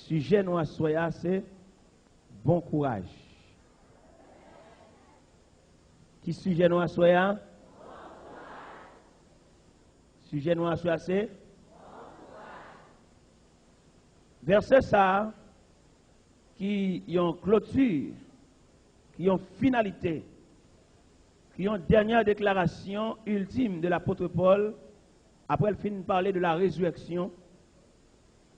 Sujet nous à soya, c'est bon courage. Qui sujet nous à soya? Sujet nous à soya, c'est verset ça, qui ont clôture, qui ont finalité, qui ont dernière déclaration ultime de l'apôtre Paul, après le fin de parler de la résurrection,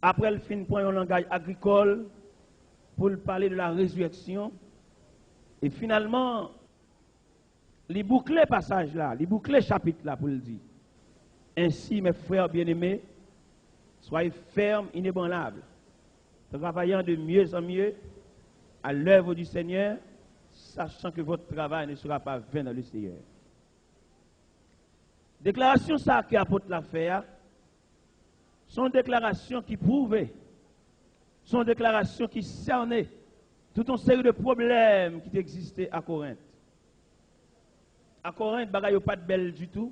après le fin de prendre un langage agricole pour parler de la résurrection, et finalement, les boucler passage là, les boucler chapitre là pour le dire. Ainsi, mes frères bien-aimés, soyez fermes, inébranlables, travaillant de mieux en mieux à l'œuvre du Seigneur, sachant que votre travail ne sera pas vain dans le Seigneur. Déclaration ça que l'apôtre l'a fait, sont déclarations qui prouvaient, sont déclarations qui cernaient toute une série de problèmes qui existaient à Corinthe. À Corinthe, bagaille n'est pas de belle du tout.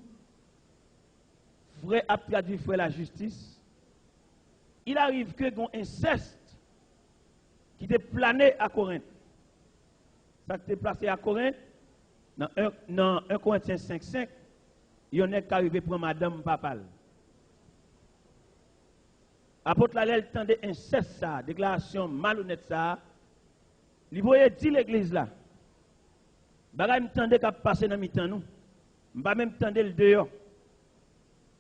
Frère a traduit frère la justice. Il arrive que un inceste qui était plané à Corinthe. Ça qui était placé à Corinthe, dans 1 Corinthiens 5:5, il y en a qui arrivé pour madame papal. Apôtre Lalel tendait inceste ça, déclaration malhonnête ça. Il voyait dit l'église là. Bagay m'tendait qu'a passer dans mi-temps nous. M'pa même tendait le dehors.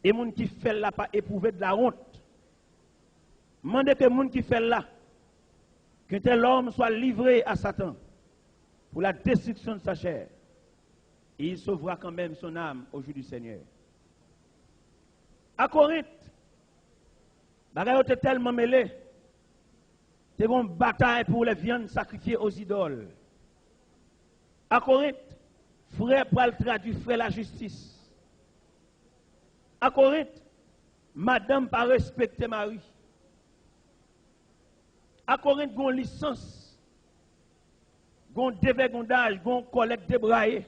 Et moun qui fait là pas éprouver de la honte. Mandez que moun qui fait là que tel homme soit livré à Satan pour la destruction de sa chair. Et il sauvera quand même son âme au jour du Seigneur. À Corinthe, bagay était tellement mêlé. C'est une bataille pour les viandes sacrifiées aux idoles. À Corinthe, frère Paul traduit frère la justice. À Corinthe, madame pas respecter mari. À Corinthe, il y a une licence, il y a un dévergondage, il y a une collecte débraillée.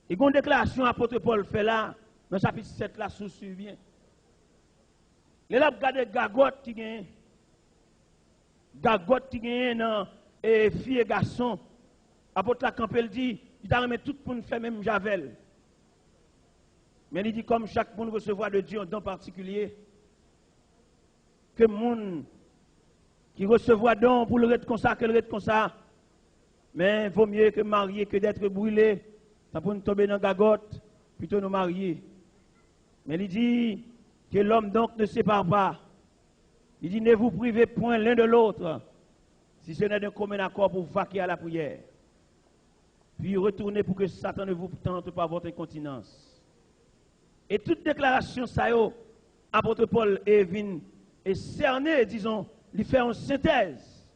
Et il y a une déclaration à l'apôtre Paul fait là, dans le chapitre 7, là, sous bien. Les là, regardez Gagotte qui gagne. Gagotte qui gagne dans filles et garçons. Apôtre la Campbell dit, il a remis tout le monde fait même Javel. Mais il dit, comme chaque monde recevoir de Dieu un don particulier, que le monde qui recevoir don pour le être comme ça, que le être comme ça, mais il vaut mieux que marier que d'être brûlé. Ça peut nous tomber dans la gagotte, plutôt nous marier. Mais il dit que l'homme donc ne sépare pas. Il dit, ne vous privez point l'un de l'autre, si ce n'est d'un commun accord pour vaquer à la prière. Puis retournez pour que Satan ne vous tente par votre incontinence. Et toute déclaration, ça y est, apôtre Paul est venu et cerné, disons, il fait une synthèse.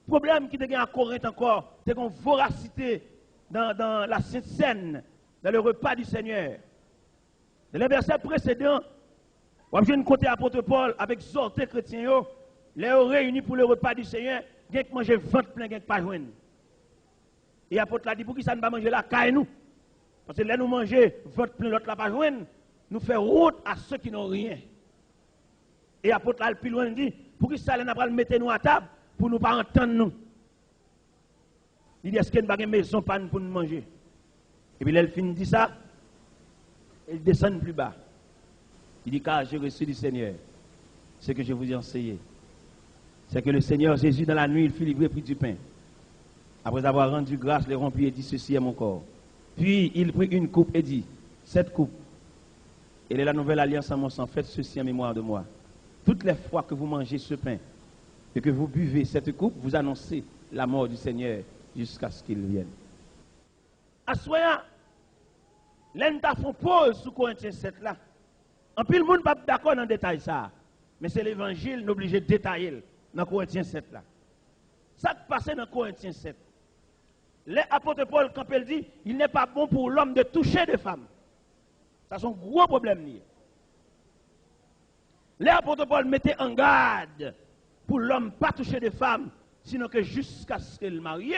Le problème qui est à Corinthe encore, c'est qu'on voracité dans la Sainte Seine, dans le repas du Seigneur. Dans les versets précédents, on a une côté apôtre Paul avec exhorté chrétiens, les réunis pour le repas du Seigneur, ils ont mangé 20 plein, ils n'ont pas joindre. Et l'apôtre l'a dit, pour qui ça ne va manger la caille nous? Parce que là nous manger 20 plein, l'autre là pas joindre, nous fait route à ceux qui n'ont rien. Et l'apôtre là, le plus loin dit, pour qui ça ne va pas mettre nous à table, pour nous pas entendre nous. Il dit, est-ce qu'il y a une maison pour nous manger? Et puis là, il finit dit ça, il descend plus bas. Il dit, car j'ai reçu du Seigneur ce que je vous ai enseigné. C'est que le Seigneur Jésus, dans la nuit, il fut livré, prit du pain. Après avoir rendu grâce, le rompit et dit, ceci est mon corps. Puis il prit une coupe et dit, cette coupe, elle est la nouvelle alliance en mon sang, faites ceci en mémoire de moi. Toutes les fois que vous mangez ce pain et que vous buvez cette coupe, vous annoncez la mort du Seigneur jusqu'à ce qu'il vienne. À soya, l'un font pause sous Corinthiens 7 là. En plus, le monde n'est pas d'accord dans le détail ça. Mais c'est l'évangile, nous obligé de détailler dans Corinthiens 7 là. Ça qui passe dans Corinthiens 7. L'apôtre Paul, quand il dit, il n'est pas bon pour l'homme de toucher des femmes. Ça, c'est un gros problème. L'apôtre Paul mettait en garde pour l'homme pas toucher des femmes, sinon que jusqu'à ce qu'il marie. Il y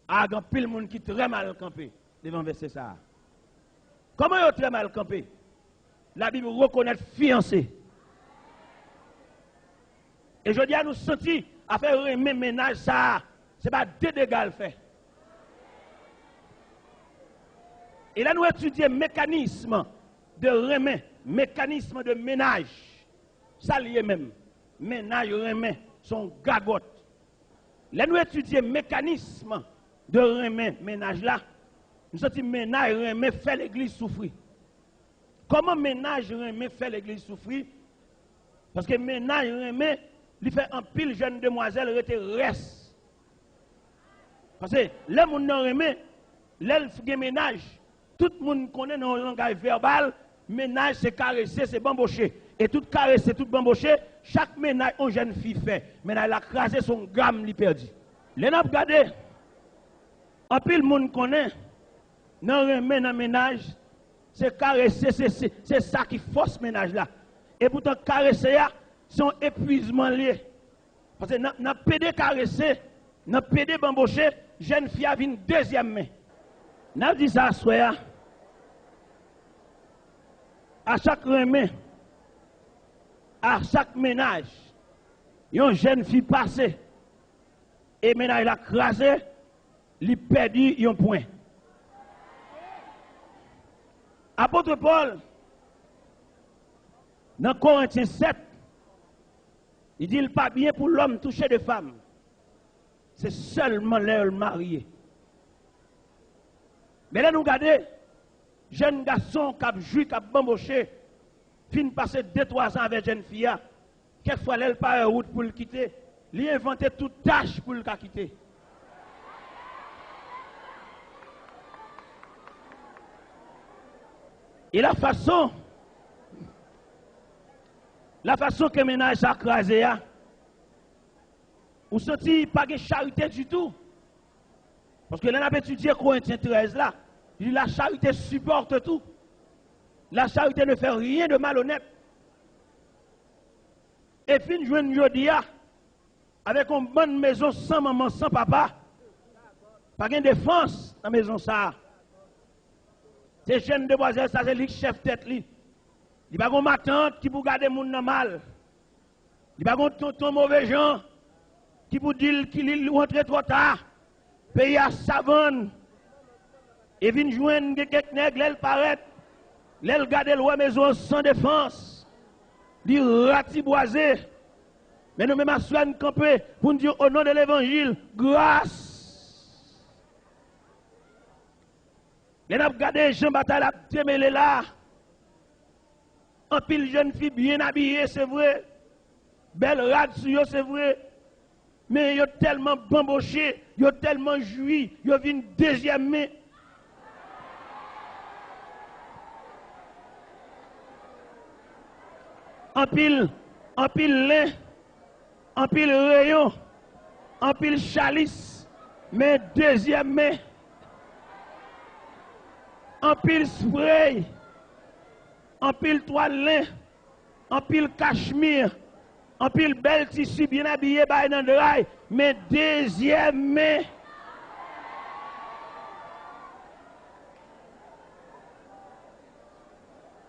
a un pile monde qui est très mal campé devant verset ça. Comment il est très mal campé? La Bible reconnaît fiancé. Et je dis à nous sentir à faire un ménage, ça, ce n'est pas deux dégâts le fait. Et là, nous étudions le mécanisme de remet, mécanisme de ménage. Ça lié même. Ménage, remet, son gagote. Là, nous étudions le mécanisme de remet, ménage là. Nous sentons ménage, remet, fait l'église souffrir. Comment ménage, remet, fait l'église souffrir? Parce que ménage, remet, il fait un pile jeune demoiselle reste. Parce que les gens qui remet, les ménage, tout le monde connaît dans le langage verbal, ménage c'est caresser, c'est bambocher. Et tout caresser, tout bambocher, chaque ménage, une jeune fille fait. Ménage, elle a crasé son gamme, il perdu. Les gens regardez, en pile le monde connaît, dans le ménage, c'est caresser, c'est ça qui force le ménage là. Et pourtant, caresser, c'est un épuisement lié. Parce que dans le PD caresser, dans le PD bambocher, jeune fille a une deuxième main. N'a dit ça, soya. À chaque remet, à chaque ménage, une jeune fille passée, et ménage l'a crasé, il perdu un point. Apôtre Paul, dans Corinthiens 7, il dit il n'est pas bien pour l'homme toucher des femmes. C'est seulement leur marié. Mais là, nous regardons, jeune garçon qui a joué, qui a bamboché, fin passer 2-3 ans avec jeune fille, quelquefois, elle part en route pour le quitter, il a inventé toute tâche pour le quitter. Et la façon que le ménage a crasé, vous sentez pas de charité du tout. Parce que là, on a étudié Corinthiens 13 là, il dit la charité supporte tout. La charité ne fait rien de malhonnête. Et fin joindre Jodia, avec une bonne maison sans maman, sans papa, pas de défense dans la maison ça. C'est jeune demoiselle, ça c'est le chef tête li. Il n'y a pas de tante qui peut garder mon mal. Il n'y a pas de tonton mauvais gens qui peut dire qu'il rentre trop tard. Pays à savane. Et vient joindre quelques nègres, elle paraît. Elle garde la maison sans défense. Il ratiboisé. Mais nous même à soigner camper pour nous dire au nom de l'évangile, grâce. Les n'a regardé Jean Bataille a démêlé là. En pile jeune fille bien habillée, c'est vrai. Belle rade sur eux, c'est vrai. Mais ils ont tellement bamboché, ils ont tellement joui, ils ont vu une deuxième main. En pile lin, en pile rayon, en pile chalice, mais deuxième main. En pile spray, en pile toile lin, en pile cachemire, en pile bel tissu bien habillé by Nandraï, mais deuxième main.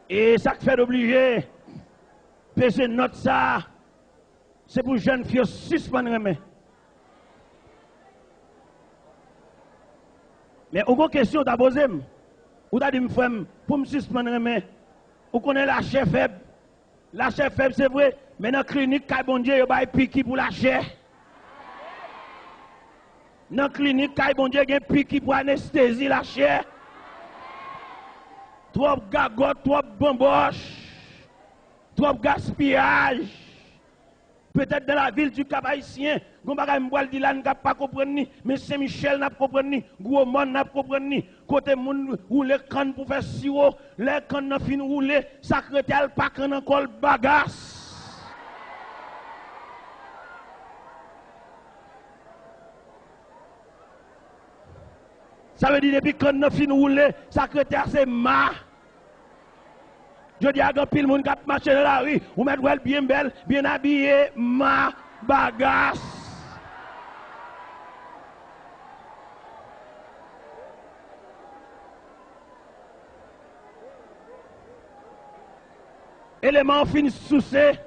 Et ça fait d'obliger, peser note ça, c'est pour jeunes filles suspendre main. Mais aucune question t'as posé. Ou t'as dit, pour me suspendre, mais vous connaissez la chair faible. La chair faible, c'est vrai, mais dans la clinique, bon Dieu, il y a piqui pour la chair. Dans la clinique, bon Dieu, il y a piqui pour anesthésie la chair. Trop gagotte, trop bamboche, trop gaspillage. Peut-être dans la ville du Cap-Haïtien, on va pas comprendre, mais Saint-Michel n'a pas comprendre, gros monde n'a pas comprendre, côté moun roule canne pour faire sirop, les cannes n'a fin rouler, secrétaire pas canne encore bagasse. Ça veut dire depuis canne n'a fin rouler, secrétaire c'est ma. Je dis à pile monde qui marche dans la rue, ou mettre bien belle, bien habillé, ma bagasse. Élément fin soucé,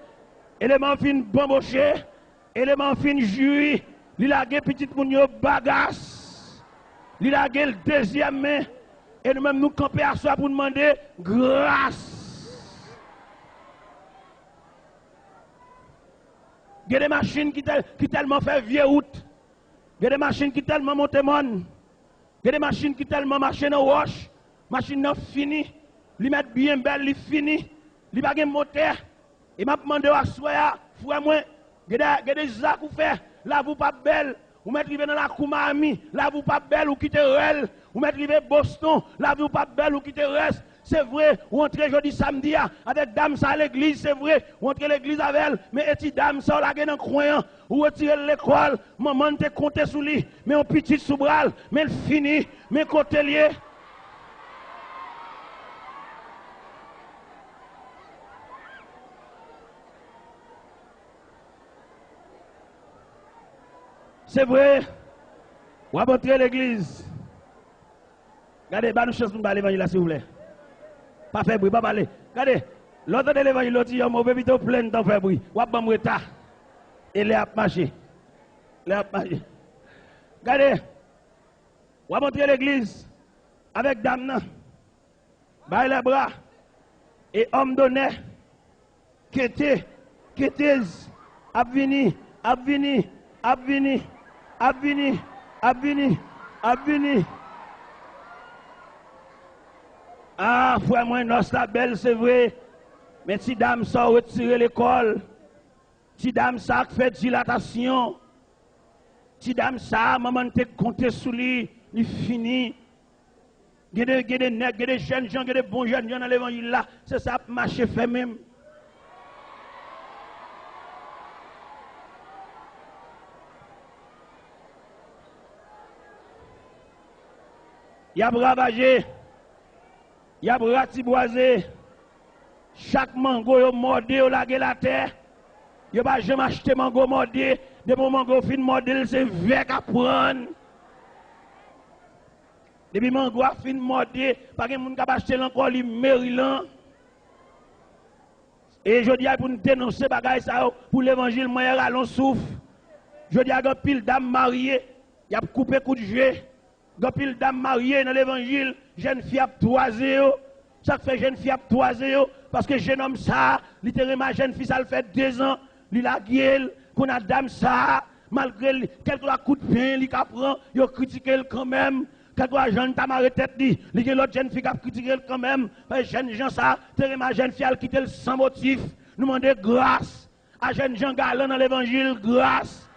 élément fin bamboché, élément fin jury, il a gagné petit moun yo bagasse. Il a gagné le deuxième main. Et nous-mêmes nous camper à soi pour demander grâce. Il y a des machines qui tellement fait vieux route. Il y a des machines qui tellement montent mon. Il y a des machines qui tellement marchent dans roche. Machine non fini. Li met bien belle, li fini. Li pas gen moteur. Et m'a demandé à soi, frère moi, il y a des zac ou fait. Là vous pas belle. Ou mettre rivé dans la Koumami, là vous pas belle ou quitter Rel. Ou mettre rivé Boston, là vous pas belle ou quitter reste. C'est vrai, ou entrer jeudi samedi avec dame ça à l'église, c'est vrai, ou entrer l'église avec elle, mais et dame ça la gagne en croyant, ou retirer l'école, maman te compter sous lui, mais on petit sous bras, mais elle finit, mais côté lié. C'est vrai, ou à entrer l'église. Regardez, bah nous chance pour l'évangile s'il vous plaît. Pas faire bruit, pas parler. Regardez, l'autre de l'évangile, l'autre dit, on va plutôt plein de temps faire bruit. Ou à bon retard. Et les a marché. Les a marché. Regardez, on va entrer l'église avec dame, baille les bras, et homme donné, quêtez, abvini, Ah, frère, moi, non, c'est belle, c'est vrai. Mais si dame ça retirer l'école, si dame ça fait dilatation, si dame ça, maman te compté sous lui, il finit. Il y a des nègres, il y a des jeunes gens, il y a des bons jeunes gens dans l'évangile là, c'est ça, marcher fait même. Il y a bravagé. Il y a ratiboisé. Chaque mango yo mordé ou lagé la terre. Yo pas jamais acheté mango mordé. De mon mango fin mordé, c'est vert à prendre. Depuis mango a fin mordé, pas que moun ka acheter encore li Maryland. Et je dis pour nous dénoncer bagay ça pour l'évangile moyen allons souffle. Je dis à pile dame mariée, y a coupé coup de jeu. Gopil dame mariée dans l'évangile, jeune fille a toisé. Ça fait jeune fille a toisé parce que jeune homme ça, littéralement jeune fille ça le fait 2 ans, il a gueule, qu'on a dame ça, malgré quelques coups de pain, il prend, il a critiqué quand même. Quelques jeune t'a marre tête dit, il y a l'autre jeune fille qui a critiqué quand même. Jeune gens ça, littéralement jeune fille a quitté sans motif. Nous demandons grâce à jeune gens galant dans l'évangile, grâce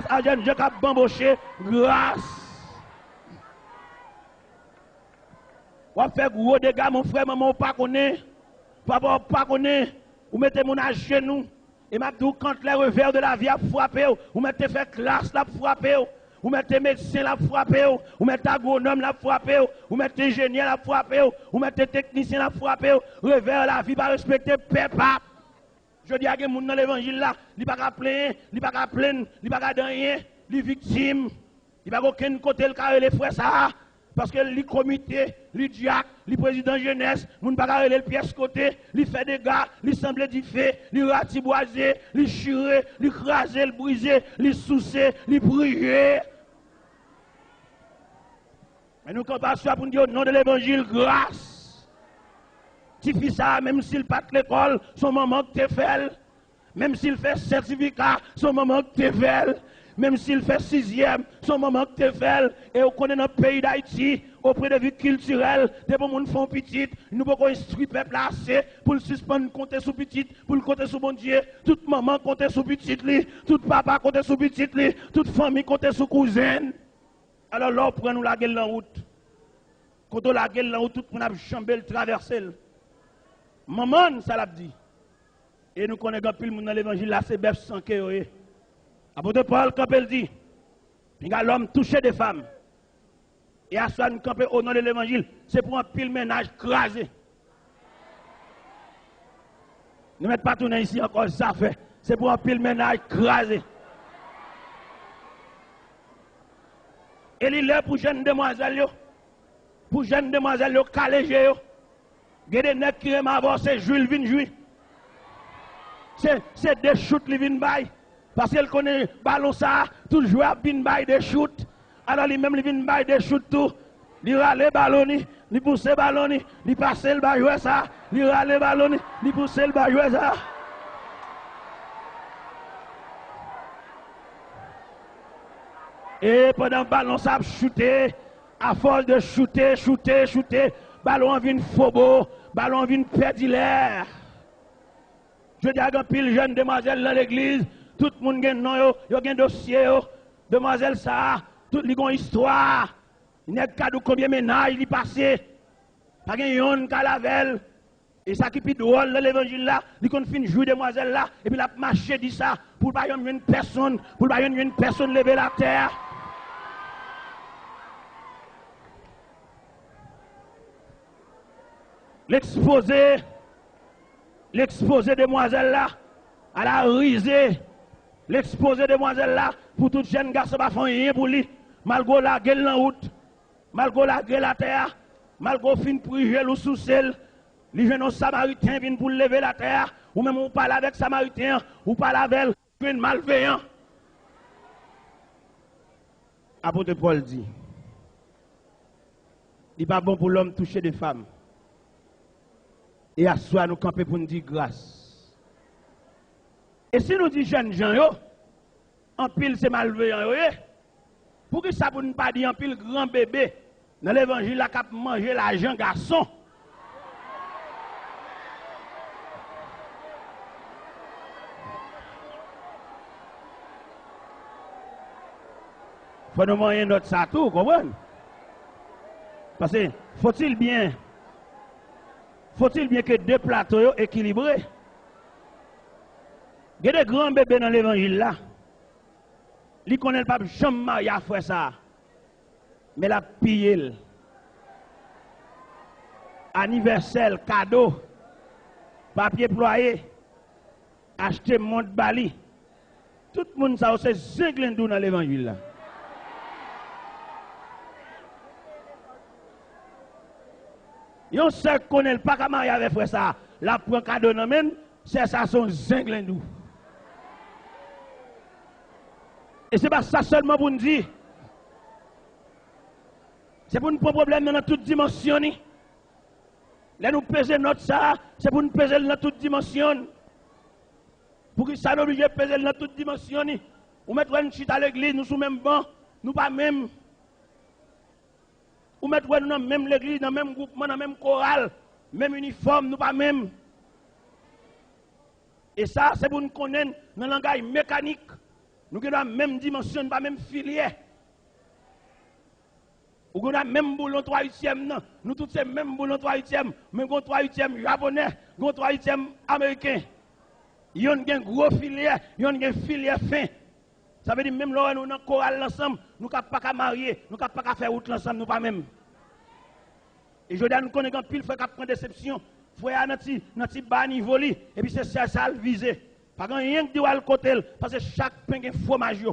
à jeune gens qui a bamboché, grâce. Ou fait gros dégâts, mon frère, maman, ou pas connaît. Papa, ou pas connaît. Ou mettez mon à genoux. Et m'a dit, quand les revers de la vie a frappé, ou mettez fait classe la frappé, ou mettez médecin la frappé, ou mettez agronome la frappé, ou mettez ingénieur la frappé, ou mettez technicien la frappé, revers de la vie pas respecter papa. Je dis à quelqu'un dans l'évangile là, il pas qu'à plaindre, il pas qu'à plaindre, il pas qu'à rien, il est victime. Il pas aucun côté le carré les frères ça. Parce que le comité, le diacre, le président jeunesse, moun pas garder le pièce côté, il fait des gars, il semble du fait, il ratiboiser, il chirer, il craser, il briser, il sousser, il brûler. Mais nous compassion pour nous dire au nom de l'évangile, grâce. Tu fais ça, même s'il pas de l'école, son maman que tu fais. Même s'il fait certificat, son maman que tu fais. Même s'il fait 6e, son moment que tu fais, et on connaît notre pays d'Haïti, auprès de vie culturelle, des bons gens font petite, nous pouvons instruire le peuple assez pour le suspendre, compter sous petite, pour le compter sous bon Dieu, toute maman compter sous petite, toute papa compter sous petite, toute famille compter sous cousine. Alors là, on prend nous la gueule en route. Quand on la gueule en route, tout le monde a chambé le traverser. Maman, ça l'a dit. Et nous connaissons plus le monde dans l'évangile, là, c'est bœuf sans que. Apôtre Paul, quand il dit, il y a l'homme touché des femmes. Et à soi, nous camper au nom de l'évangile, c'est pour un pile ménage crasé. Ne mettez pas tourner ici encore, ça fait. C'est pour un pile ménage crasé. Et il est pour jeunes demoiselles, pour jeunes demoiselles, calégées. Il y a des nègres qui aiment avoir, c'est Jules Vin Jouy. C'est des chutes qui viennent bailler. Parce qu'elle connaît ballon ça, tout joueur vient by des shoot. Alors lui-même, il vient by des shoot tout. Il râle ballon, il pousse le ballon, il passe le ballon, jouer ça. Il râle ballon, il pousse le ballon, jouer ça. Et pendant que le ballon ça a shooté, à force de shooter, ballon vient faux, ballon vient perdre l'air. Je dis à un pile jeune demoiselle dans l'église, tout le monde a un nom, il y a un dossier, demoiselle ça, tout le monde a une histoire. Il n'y a pas de combien de ménages il est passé. Pas de yon calavel. Et ça qui est plus drôle dans l'évangile là, il qu'on finit jouer demoiselle là, et puis il a marché dit ça, pour pas une personne, lever la terre. L'exposé demoiselle là, elle a risé. L'exposé demoiselle là, pour tout jeune garçon, pas faire rien pour lui. Malgré la gueule en route, malgré la gueule à terre, malgré fin prier ou sous celle, les jeunes samaritains viennent pour lever la terre, ou même on parle avec samaritain, ou parle avec un malveillant. Apôtre Paul dit, il n'est pas bon pour l'homme toucher des femmes. Et à soi, nous camper pour nous dire grâce. Et si nous disons jeunes gens, en pile c'est malveillant, pour que ça ne pas dire en pile grand bébé, dans l'évangile, la cap manger l'argent garçon. Faut nous manger notre satou, vous comprenez? Parce que faut-il bien que deux plateaux soient équilibrés? Il y a des grands bébés dans l'évangile là. Ils ne connaissent pas jamais marié à faire ça. Mais la pillé. Anniversaire, cadeau, papier ployé, acheter montre bali. Tout le monde ça c'est zinglendou dans l'évangile là. Yon seul connaît pas comment il avait fait ça. La prend cadeau dans men, c'est ça son zinglendou. Et c'est pas ça seulement pour nous dire. C'est pour nous prendre problème dans toute dimension. Là nous peser notre ça, c'est pour nous peser dans toute dimension. Pour que ça nous oblige de peser dans toute dimension. Ou mettre une chute à l'église, nous sommes même banc, nous pas même. Ou mettre nous dans même l'église, dans le même groupement, dans le même chorale, même uniforme, nous pas même. Et ça, c'est pour nous connaître dans le langage mécanique. Nous avons la même dimension, pas même filière. Nous avons le même boulon 3/8e, nous tous ces mêmes boulon 3/8e, mais nous avons 3/8e japonais, nous avons 3/8e américain. Ils ont une grosse filière, ils ont une filière fin. Ça veut dire même là nous dans chorale ensemble, nous ne pouvons pas marier, nous ne pouvons pas faire route ensemble, nous pas même. Et je dis nous connaissons pile frère qui prend déception, frère dans petit bas niveau et puis c'est ça le viser. Pas rien que dire à côté parce que chaque pain est fromage.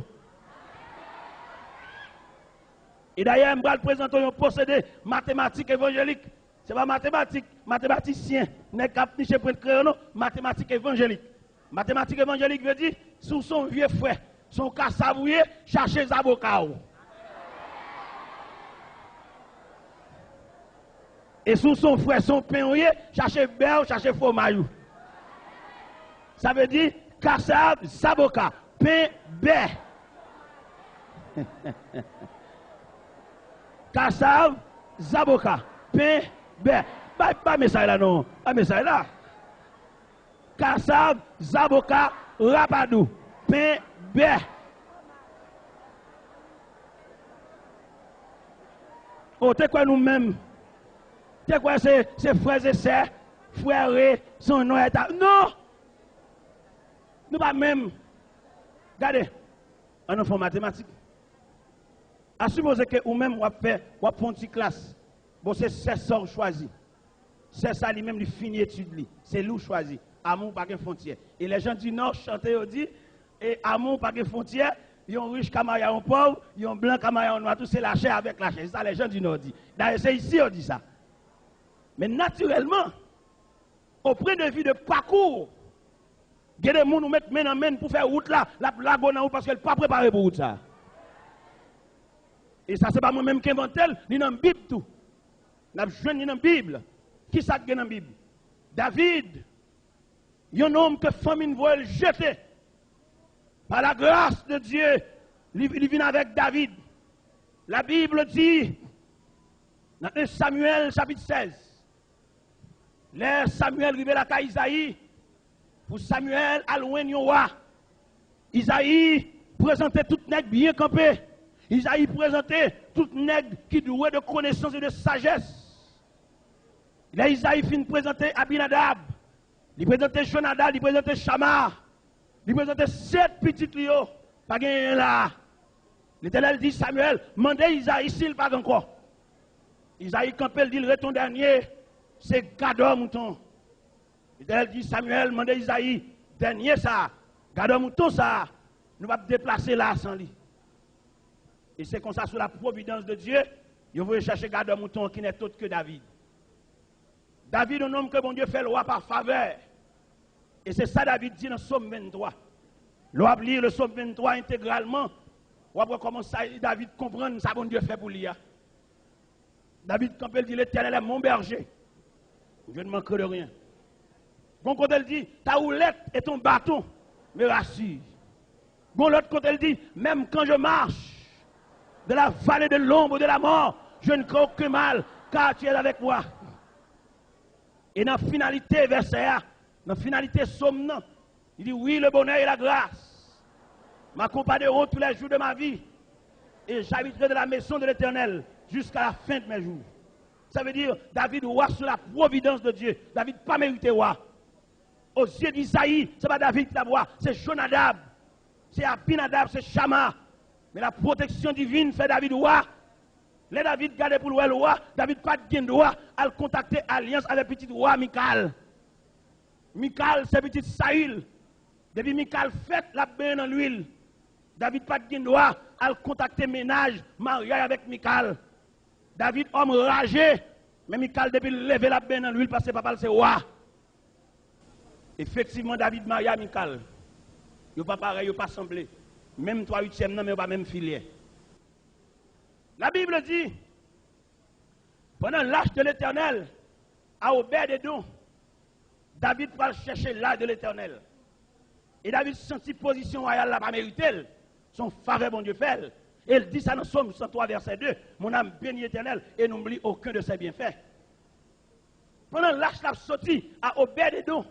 Et d'ailleurs, je vais présenter un procédé mathématique évangélique. Ce n'est pas mathématique, mathématicien. N'est pas niché pour le crayon, mathématique évangélique. Mathématique évangélique veut dire, sous son vieux frère, son cas savouillé, chercher les avocats. Et sous son frère, son pain, chercher beurre, chercher fromage. Ça veut dire, cassave, zaboka, pain, beurre. Kassav, zaboka, pain, beurre. Pas message là non, pas message là. Kassav, zaboka, rapadou, pain, beurre. Oh, t'es quoi nous-mêmes? T'es quoi ces frères et sœurs, frères, son nom est à... Non! Nous pas même. Regardez, on fait mathématiques. À supposer que ou même on fait une petite classe. Bon, c'est 16 choisi. C'est ça lui-même, il finit étude. C'est lui choisi. Amour pas de frontière. Et les gens du Nord chantent, ils disent, et amour pas de frontière, ils ont riche comme ils ont pauvre, ils ont blanc comme ils ont noir, tout c'est la chair avec la chair. C'est ça les gens du Nord disent. D'ailleurs, c'est ici on dit ça. Mais naturellement, au point de vue de parcours, Il y a des gens qui mettent main en main pour faire route là, la lago dans parce qu'elle n'est pas préparée pour route ça. Et ça, c'est pas moi-même qui invente, ni dans la Bible tout. Nous avons joué dans la Bible. Qui ça qui est dans la Bible? David, un homme que famille voit le jeter. Par la grâce de Dieu, il vient avec David. La Bible dit, dans 1 Samuel chapitre 16, là Samuel arrive à la Isaïe, pour Samuel à loin de roi. Isaïe présentait tout nègre bien campé. Isaïe présentait tout nègre qui doué de connaissance et de sagesse. Là, Isaïe finit de présenter Abinadab, il présentait Jonadab, il présentait Shama, il présentait 7 petites lios, pas gagné là. L'Éternel dit Samuel, mandez Isaïe s'il pas encore. Isaïe Campbell dit le retour dernier, c'est Gador mouton. L'Éternel dit Samuel, mandez Isaïe, dernier ça, Gador mouton ça, nous allons déplacer là sans lui. Et c'est comme ça, sous la providence de Dieu, il veut chercher Gador mouton qui n'est autre que David. David, un homme que bon Dieu fait le roi par faveur. Et c'est ça David dit dans le psaume 23. L'on va lire le psaume 23 intégralement. On va comment ça, David comprendre ça bon Dieu fait pour lui. David Campbell dit l'Éternel est mon berger. Je ne manquerai de rien. Bon côté elle dit ta houlette et ton bâton me rassurent. Bon l'autre côté elle dit même quand je marche de la vallée de l'ombre de la mort, je ne crains aucun mal car tu es avec moi. Et dans la finalité verset A, dans la finalité somme, il dit oui le bonheur et la grâce m'accompagneront tous les jours de ma vie et j'habiterai de la maison de l'Éternel jusqu'à la fin de mes jours. Ça veut dire David roi sous la providence de Dieu. David pas mérité roi. Aux yeux d'Isaïe, ce n'est pas David qui l'a roi, c'est Jonadab, c'est Abinadab, c'est Shama. Mais la protection divine fait David roi. Les David gardé pour le roi, David pas de droit à contacter alliance avec petit roi Michal. Michal c'est petit Saül. Depuis Michal fait la bain dans l'huile. David pas de droit à contacter ménage, mariage avec Michal. David homme ragé, mais Michal depuis lever la bain dans l'huile parce que papa c'est roi. Effectivement David maria Michal. Yo pas pareil, yo pas semblé. Même 3/8e non mais pas même filière. La Bible dit, pendant l'âge de l'Éternel, à Obed-Edom, David va chercher l'âge de l'Éternel. Et David sentit position royale là, pas mérité, son faveur, bon Dieu fait. Et il dit ça dans Somme 103, verset 2, mon âme bénit l'Éternel et n'oublie aucun de ses bienfaits. Pendant l'âge l'a sorti à Obed-Edom,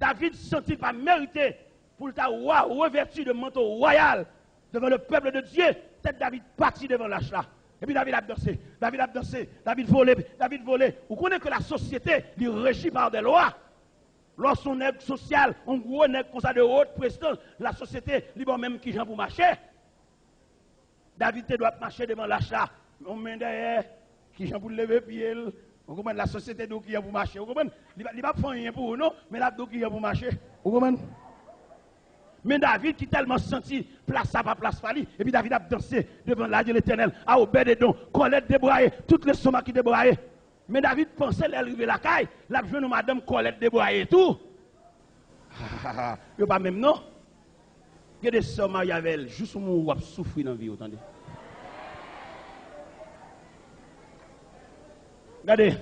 David sentit pas mérité pour ta roi revêtu de manteau royal devant le peuple de Dieu. Peut-être David parti devant l'âge là. Et puis David a dansé, David volé. Vous connaissez que la société est régie par des lois. Lorsqu'on est social, on gros nègre comme ça de haute prestance, la société, libre même qui j'en pour marcher. David doit marcher devant l'âge là. On met derrière, qui j'en pour lever pied. Vous comprenez la société d'où qui j'en pour marcher. Vous comprenez? Il ne va pas faire rien pour nous, mais là d'où qui j'en pour marcher. Vous comprenez? Mais David qui tellement senti place à pas place fali, et puis David a dansé devant l'âge de l'Éternel, à Obed-Edom, Colette débraillée, toutes les sommats qui débraillées. Mais David pensait l'arriver la caille, la jeune madame Colette débraillée tout. Il pas même non. Il y a des sommats y avait juste où on va souffrir dans la vie, attendez. Regardez.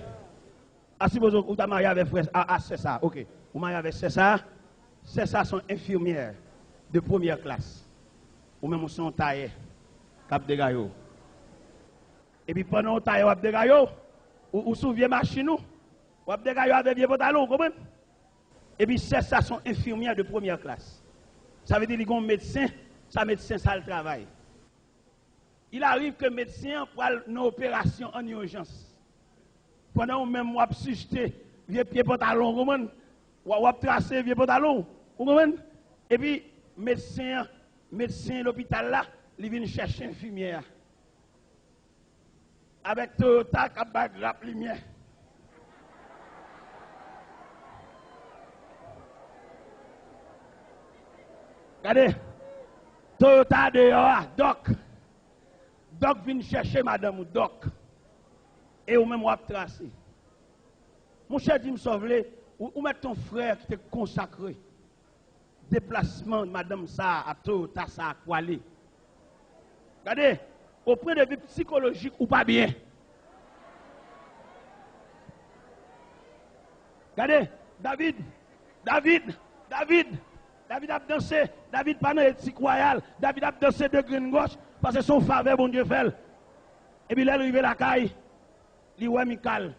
Ah, si vous avez marié avec frère, c'est ça, ok. Vous mariez avec c'est ça sont infirmières de première classe. Ou même son taille, cap de gaillot. Et puis pendant qu'on taille, cap de gaillot, ou souviez machine ou cap de gaillot avec vieux pantalon, vous comprenez? Et puis c'est ça sont infirmières de première classe. Ça veut dire qu'ils ont un médecin, ça médecin ça le travail. Il arrive que le médecin pour une opération en urgence. Pendant qu'on même on suscité vieux pied pantalon, vous comprenez? Ou tracé vieux pantalon, vous comprenez? Et puis médecin l'hôpital là, il vient chercher une infirmière. Avec Toyota qui a grappe lumière. Regardez, Toyota dehors, Doc. Doc vient chercher madame Doc. Et ou même ou tracé. Mon cher dit me sauver, ou mettre ton frère qui t'est consacré. déplacement de madame ça à tout, à ça à quoi aller. Regardez, au point de vue psychologique ou pas bien. Regardez, David a dansé, David pas dans l'éthique royale, David a dansé de green gauche parce que son faveur, bon Dieu fait. Et puis là, il arrive à la caille, il voit Michael,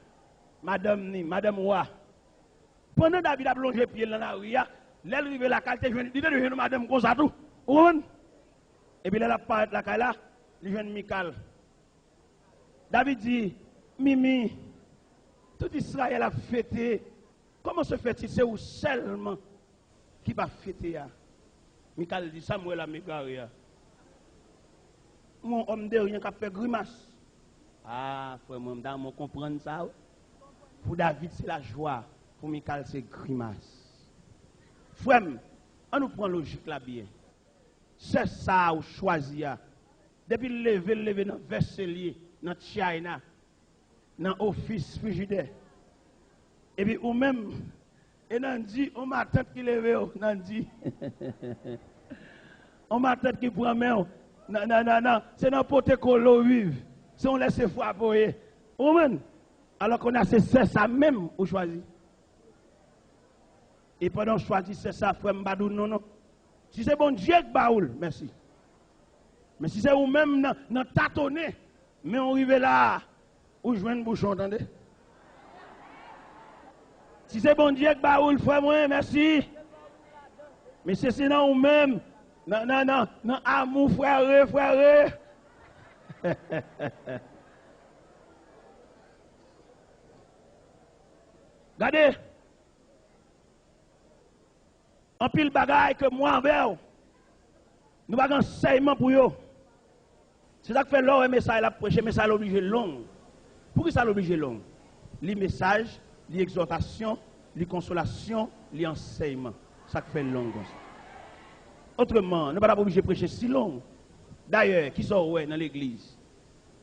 madame Roi. Pendant David a plongé pied dans la rue, là, il arrive à la caille, il devient madame comme ça tout. Et puis là, il a parlé de la caille là, il vient Michael. David dit, Mimi, tout Israël a fêté. Comment se fait-il? C'est où seulement qui va fêter? Michael dit, Samuel a mégaré. Mon homme de rien qui a fait grimace. Ah, frère, moi, je comprends ça. Pour David, c'est la joie. Pour Michael, c'est grimace. Frère, on nous prend logique là bien. C'est ça ou choisi. Depuis lever dans Verselier, dans China, dans l'office frigidaire. Et puis, ou même, et on dit, on m'a tête qui lève, on dit, on m'a tête qui prend main, non, c'est dans pote colo vive, si on laisse frapper, alors qu'on a c'est ça même, on choisit. Et pendant qu'on choisit, c'est ça, frère Mbadou, non. Si c'est bon Dieu qui baoule, merci. Mais si c'est vous-même dans tâtonner, mais on arrive là, où je viens de bouchon, entendez? Si c'est bon Dieu qui baoule, frère, moi, merci. Mais si c'est non vous-même, non, amour, frère. Regardez, en pile bagaille que moi envers, nous avons un enseignement pour eux. C'est ça que fait l'or et message la prêcher, mais ça l'oblige long. Pourquoi ça l'oblige long? Les messages, les exhortations, les consolations, les enseignements. Ça fait long. Autrement, nous ne sommes pas obligés de prêcher si long. D'ailleurs, qui sont dans l'église,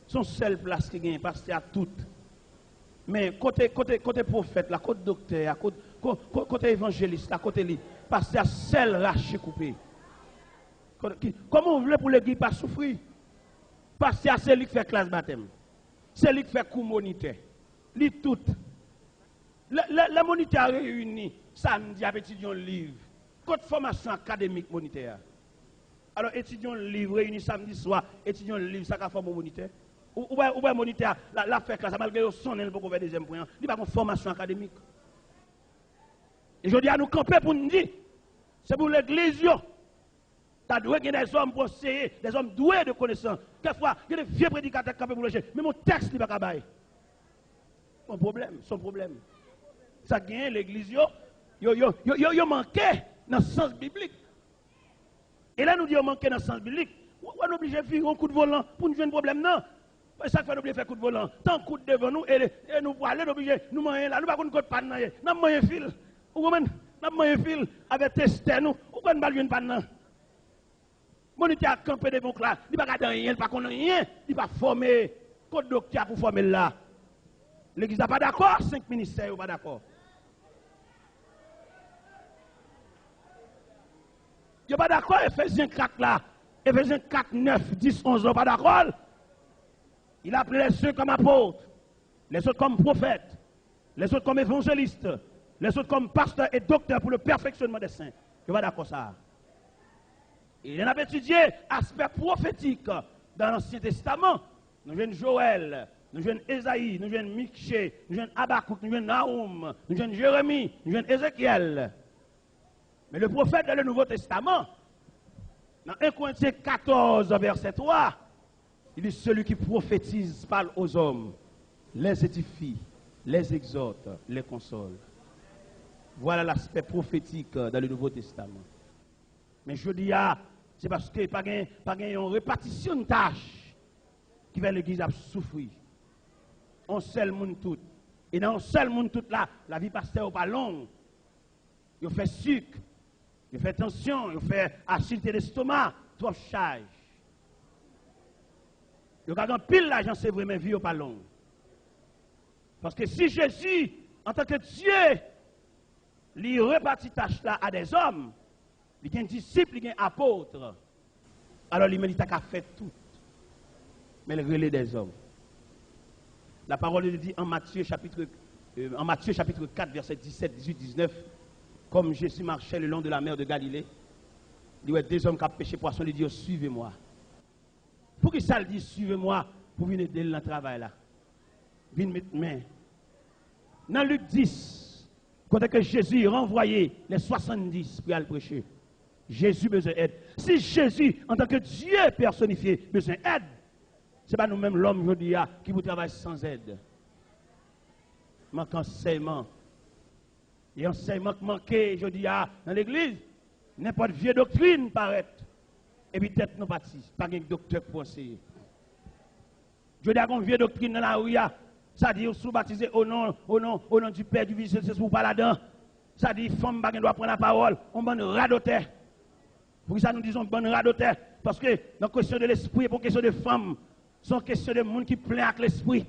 son seule place qui gagne, parce qu'il y a toutes. Mais côté prophète, là, côté docteur, côté évangéliste, là, côté lui, parce qu'il y a seul raché coupé. Comment vous voulez pour l'église pas souffrir? Parce que c'est lui qui fait classe baptême. C'est lui qui fait cours moniteur. Lui tout. Le moniteur réuni samedi avec étudiants livre. Côté formation académique moniteur. Alors étudiants livre réunis samedi soir, étudiants livre ça qu'a forme moniteur. Ou bien moniteur la fait classe malgré son elle pour faire deuxième point. Il pas une formation académique. Et je dis à nous camper pour nous dire c'est pour l'église yo. Tu dois avoir des hommes conseillers, des hommes doués de connaissances. Quelquefois, il y a des vieux prédicateurs qui peuvent le mais mon texte n'est pas capable. Son problème. Ça gagne l'église, yo manqué dans le sens biblique. Et là, nous disons manqué dans le sens biblique. On est obligé de faire un coup de volant pour nous jouer un problème, non? Ça fait oublier de faire un coup de volant. Tant coup devant nous, et nous pour aller, nous obligés, nous manger là, nous pas qu'on code panne, nous manger fil. Nous manger fil avec tester nous, ou qu'on pas une panne. Moniteur a campé devant là, il ne va pas rien, il ne va pas rien, il va former, code docteur pour former là. L'église n'est pas d'accord, 5 ministères n'est pas d'accord. Il n'est pas d'accord, Ephésiens 4 là, Ephésiens 4, 9, 10, 11, pas d'accord. Il a appelé les uns comme apôtres, les autres comme prophètes, les autres comme évangélistes, les autres comme pasteurs et docteurs pour le perfectionnement des saints. Il n'est pas d'accord ça. Il en a étudié l'aspect prophétique dans l'Ancien Testament. Nous jeunes Joël, nous jeunes Esaïe, nous jeunes Michée, nous jeunes Habakkuk, nous jeunes Naoum, nous jeunes Jérémie, nous jeunes Ézéchiel. Mais le prophète dans le Nouveau Testament, dans 1 Corinthiens 14, verset 3, il dit celui qui prophétise parle aux hommes, les édifie, les exhorte, les console. Voilà l'aspect prophétique dans le Nouveau Testament. Mais je dis, c'est parce que pas une répartition de tâches qui va l'église à souffrir. On seul monde tout. Et dans un seul monde tout là, la vie pasteur pas longue. Il fait sucre, il fait tension, il fait acidité d'estomac, trop charge. Il y a pile l'argent, c'est vrai, mais vie pas longue. Parce que si Jésus, en tant que Dieu, il répartit tâches là à des hommes, Il y a un disciple, il y a un apôtre. Alors l'humanité a fait tout. Mais le relais des hommes. La parole de Dieu dit en Matthieu chapitre 4, verset 17, 18, 19, comme Jésus marchait le long de la mer de Galilée, il y a deux hommes qui ont pêché poisson, il dit, suivez-moi. Pour que ça le dit, suivez-moi, pour venir aider dans le travail là. Venez mettre main. Dans Luc 10, quand que Jésus renvoyé les 70 pour aller prêcher, Jésus besoin d'aide. Si Jésus, en tant que Dieu personnifié, besoin d'aide, ce n'est pas nous-mêmes l'homme aujourd'hui qui vous travaille sans aide. Manque enseignement. Et enseignement qui manque aujourd'hui dans l'église, n'importe vieille doctrine paraît. Et puis tête nous partis, pas de docteur pour enseigner. Je dis à une vieille doctrine dans la rue, ça dit sous baptisé au nom du Père, du Fils, c'est pour pas là-dedans. Ça dit femme pas doit prendre la parole, on bonne radoter. Pour ça nous disons bonne radoter parce que dans la question de l'esprit, pour question de femme, c'est une question de monde qui plaît avec l'esprit.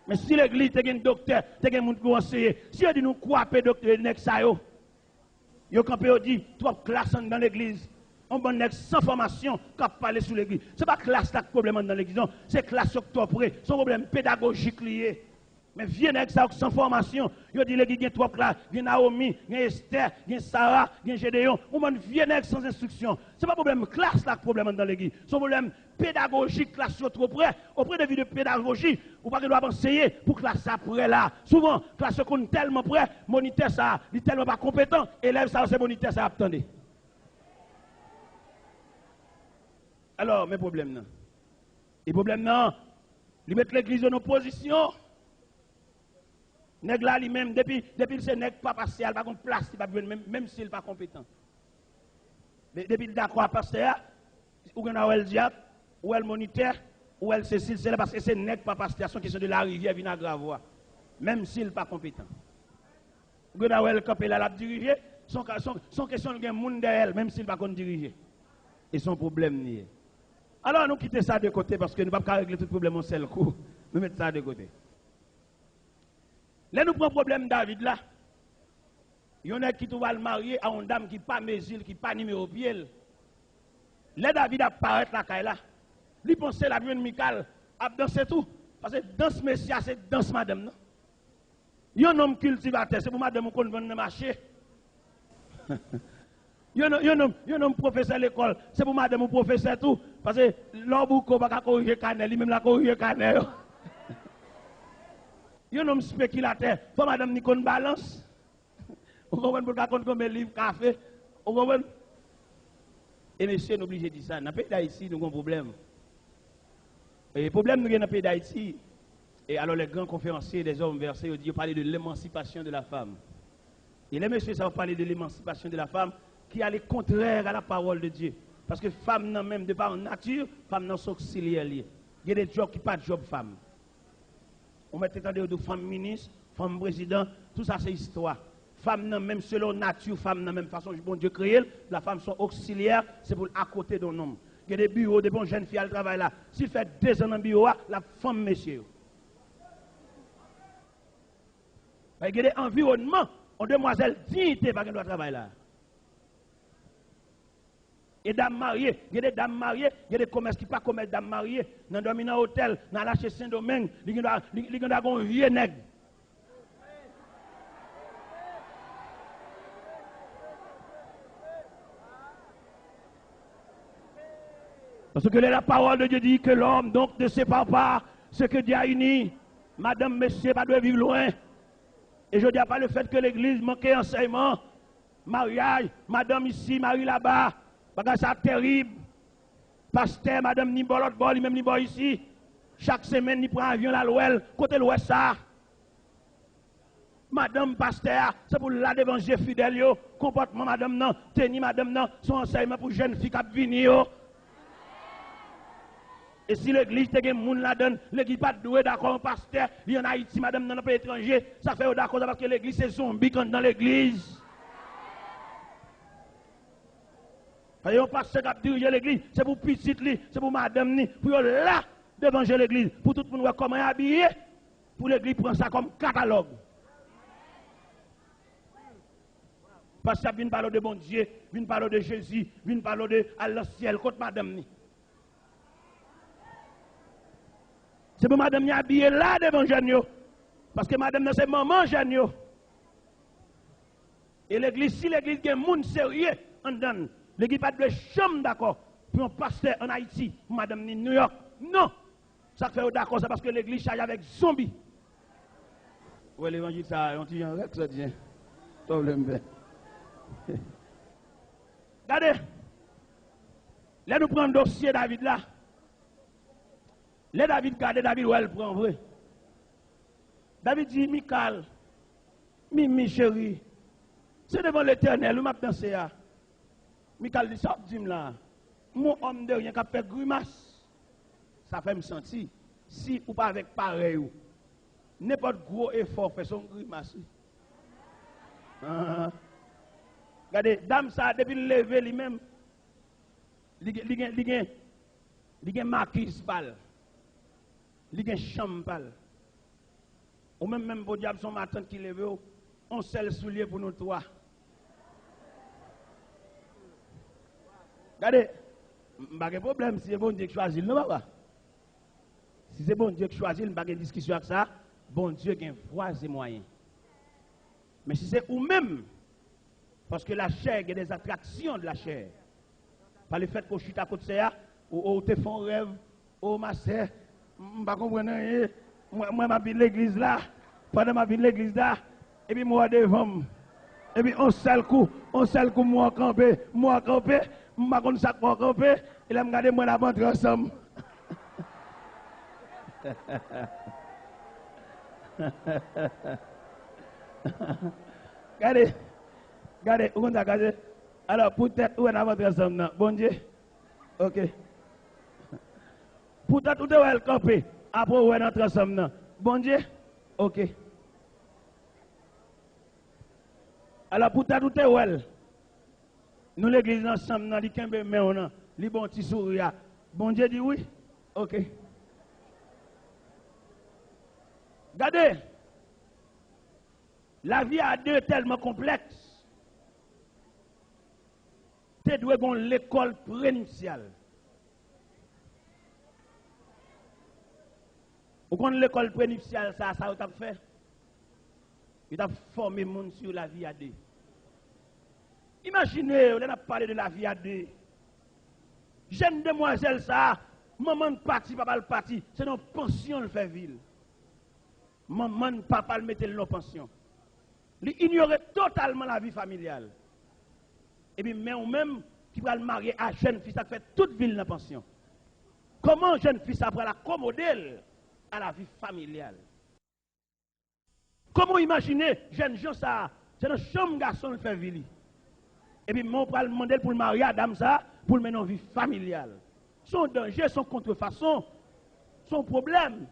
Mais si l'église est un docteur, c'est un monde qui conseiller. Si on dit nous quoi docteur nek ça yo. Yo campé dit trois classes dans l'église. On bon nek sans formation qui parler sur l'église. C'est pas classe là problème dans l'église non, c'est classe octobre, son problème pédagogique lié. Mais viens avec ça sans formation. Yo dit l'église gen trois classes, gen Naomi, gen Esther, gen Sarah, gen Gédéon. On bon viens avec sans instruction. C'est pas problème classe là problème dans l'église. Son problème pédagogique classe trop près. Auprès de vie de pédagogie, ou pas que doit enseigner pour classe après là. Souvent classe qu'on tellement près, moniteur ça, il tellement pas compétent, élève ça c'est moniteur ça attendez. Alors mes problèmes non. Les problèmes non, ils mettent l'église en opposition. Nèg là lui-même depuis c'est nèg pas passé, il pas de place, il pas même s'il pas compétent. Mais depuis d'accord pasteur, ou qu'on le diable, ou le moniteur, ou elle Cécile, c'est parce que c'est nèg pas pasteur, son question de la rivière vient à Gravois, même s'il pas compétent. Ou qu'on le camper là la diriger, son question de monde derrière même s'il pas diriger. Et son problème nié. Alors nous quittons ça de côté parce que nous ne pouvons pas régler tout le problème en seul coup. Nous mettons ça de côté. Là, nous prenons le problème David là. Il y en a qui va le marier à une dame qui n'est pas mesile, qui n'est pas numéro pied. Là, David apparaît là. Il pense la vie de Michal a dansé tout. Parce que danse messia, c'est danse madame. Non? Il y a un homme cultivateur, c'est pour madame qu'on vend dans le marché. Il y a un homme professeur à l'école, c'est pour madame ou professeur tout. Parce que l'homme ne va pas corriger canel, lui-même la corriger canel. Il y a un homme spéculateur, pour madame ni qu'on balance. On comprend pour qu'on combien livre café. On comprend. Et monsieur, nous obligé de dire ça. Dans le pays d'Haïti, nous avons un problème. Et le problème, nous avons dans le pays d'Haïti. Et alors, les grands conférenciers des hommes versés, ils parlent de l'émancipation de la femme. Et les messieurs, ça va parler de l'émancipation de la femme qui est contraire à la parole de Dieu. Parce que femme, non, même de par nature, femme, non, sont auxiliaires. Il y a des jobs qui ne sont pas de job femme. On met de femmes ministres, femmes présidents, tout ça c'est histoire. Femmes, non, même selon nature, femmes, non, même façon, bon Dieu créé, la femme sont auxiliaires, c'est pour à côté d'un homme. Il y a des bureaux, des bonnes jeunes filles, elles travaillent là. S'il fait 2 ans dans le bureau, la femme, monsieur. Il y a des environnements, on demoiselle dignité, parce qu'elle doit travailler là. Et dames mariées, il y a des dames mariées, il y a des commerces qui ne sont pas commerce dames mariées. Dans le hôtel, dans la chez Saint-Domingue, il y a un vieux nègre. Parce que la parole de Dieu dit que l'homme donc ne sépare pas ce que Dieu a uni. Madame, monsieur, pas de vivre loin. Et je ne dis pas le fait que l'église manque enseignement, mariage, madame ici, Marie là-bas. Parce que c'est terrible. Pasteur, madame, ni bon l'autre bord, ni même ni bon ici. Chaque semaine, il prend un avion à l'ouest, côté l'ouest ça. Madame pasteur, c'est pour la d'évangile fidèle, comportement madame non, tenir madame non, son enseignement pour jeunes filles qui viennent. Et si l'église te gen moun la donne, l'église pas doué d'accord pasteur, il y en a Haïti madame dans le pays étranger, ça fait d'accord parce que l'église c'est zombie quand dans l'église. Et on passe à diriger l'église, c'est pour petite li, c'est pour madame ni, pour là devant l'église, pour tout le monde voir comment habiller, pour l'église prendre ça comme catalogue. Parce que vient parler de bon Dieu, vient parler de Jésus, vient parler de Allah ciel, contre madame ni. C'est pour madame ni habillée là devant jeune. Parce que madame c'est maman jeune. Et l'église, si l'église est un monde sérieux, en dedans, l'église pas de chambre d'accord pour un pasteur en Haïti, madame ni New York. Non! Ça fait d'accord, c'est parce que l'église charge avec zombies. Ouais, l'évangile, ça, on dit un règle, ça dit. Problème. Regardez, là nous prenons le dossier David là. Là David garde David où elle prend vrai. David dit, Michal, Mimi chérie, c'est devant l'éternel où m'a dansé là. Michal dit, ça dit là, mon homme de rien qui a fait grimace, ça fait me sentir, si ou pas avec pareil ou, n'importe gros effort fait son grimace. Regardez, dame ça, depuis le lever lui-même, il a marquise pâle, il a chambre pâle. Ou même pour diable son matin qui lève, on seul soulier pour nous trois. Regardez, pas de problème si c'est bon Dieu qui choisit, non papa. Si c'est bon Dieu qui choisit, pas de discussion avec ça, bon Dieu qui a voie et moyens. Mais si c'est ou même, parce que la chair, il y a des attractions de la chair. Par le fait qu'on chute à côté de ça, ou te font rêve, ou ma soeur, je ne comprends pas, moi, je l'église là, pendant ma vie l'église là, et puis moi devant, et puis on seul coup, moi camper, je ne sais pas ça pour camper, et là, je regarde moi la bande ensemble. Regardez, où on a regardé. Alors, peut-être, où est notre ensemble? Bon Dieu. Ok. Peut-être, où est-ce camper? Après, où est notre ensemble? Bon Dieu. Ok. Alors, peut-être, où est-ce? Nous, l'église ensemble, nous, les kembe, mais on a, les bons petits sourires. Bon Dieu dit oui. Ok. Regardez. La vie à deux est tellement complexe. Tu dois avoir l'école prénuptiale. Vous connaissez l'école prénuptiale, ça vous a fait? Il a formé le monde sur la vie à deux. Imaginez, on a parlé de la vie à deux. Jeune demoiselle, ça, maman ne partit, papa le parti, c'est nos pensions le fait ville. Maman, papa le mettait dans pension. Il ignorait totalement la vie familiale. Et puis, mais ou même qui va le marier à jeune fille, ça fait toute ville dans la pension. Comment jeune fille ça va l'accommoder à la vie familiale? Comment imaginer jeune gens ça, c'est dans chambre garçon le fait vivre. Et puis, mon va le demander pour le marier à dame ça, pour le mener en vie familiale. Son danger, son contrefaçon, son problème.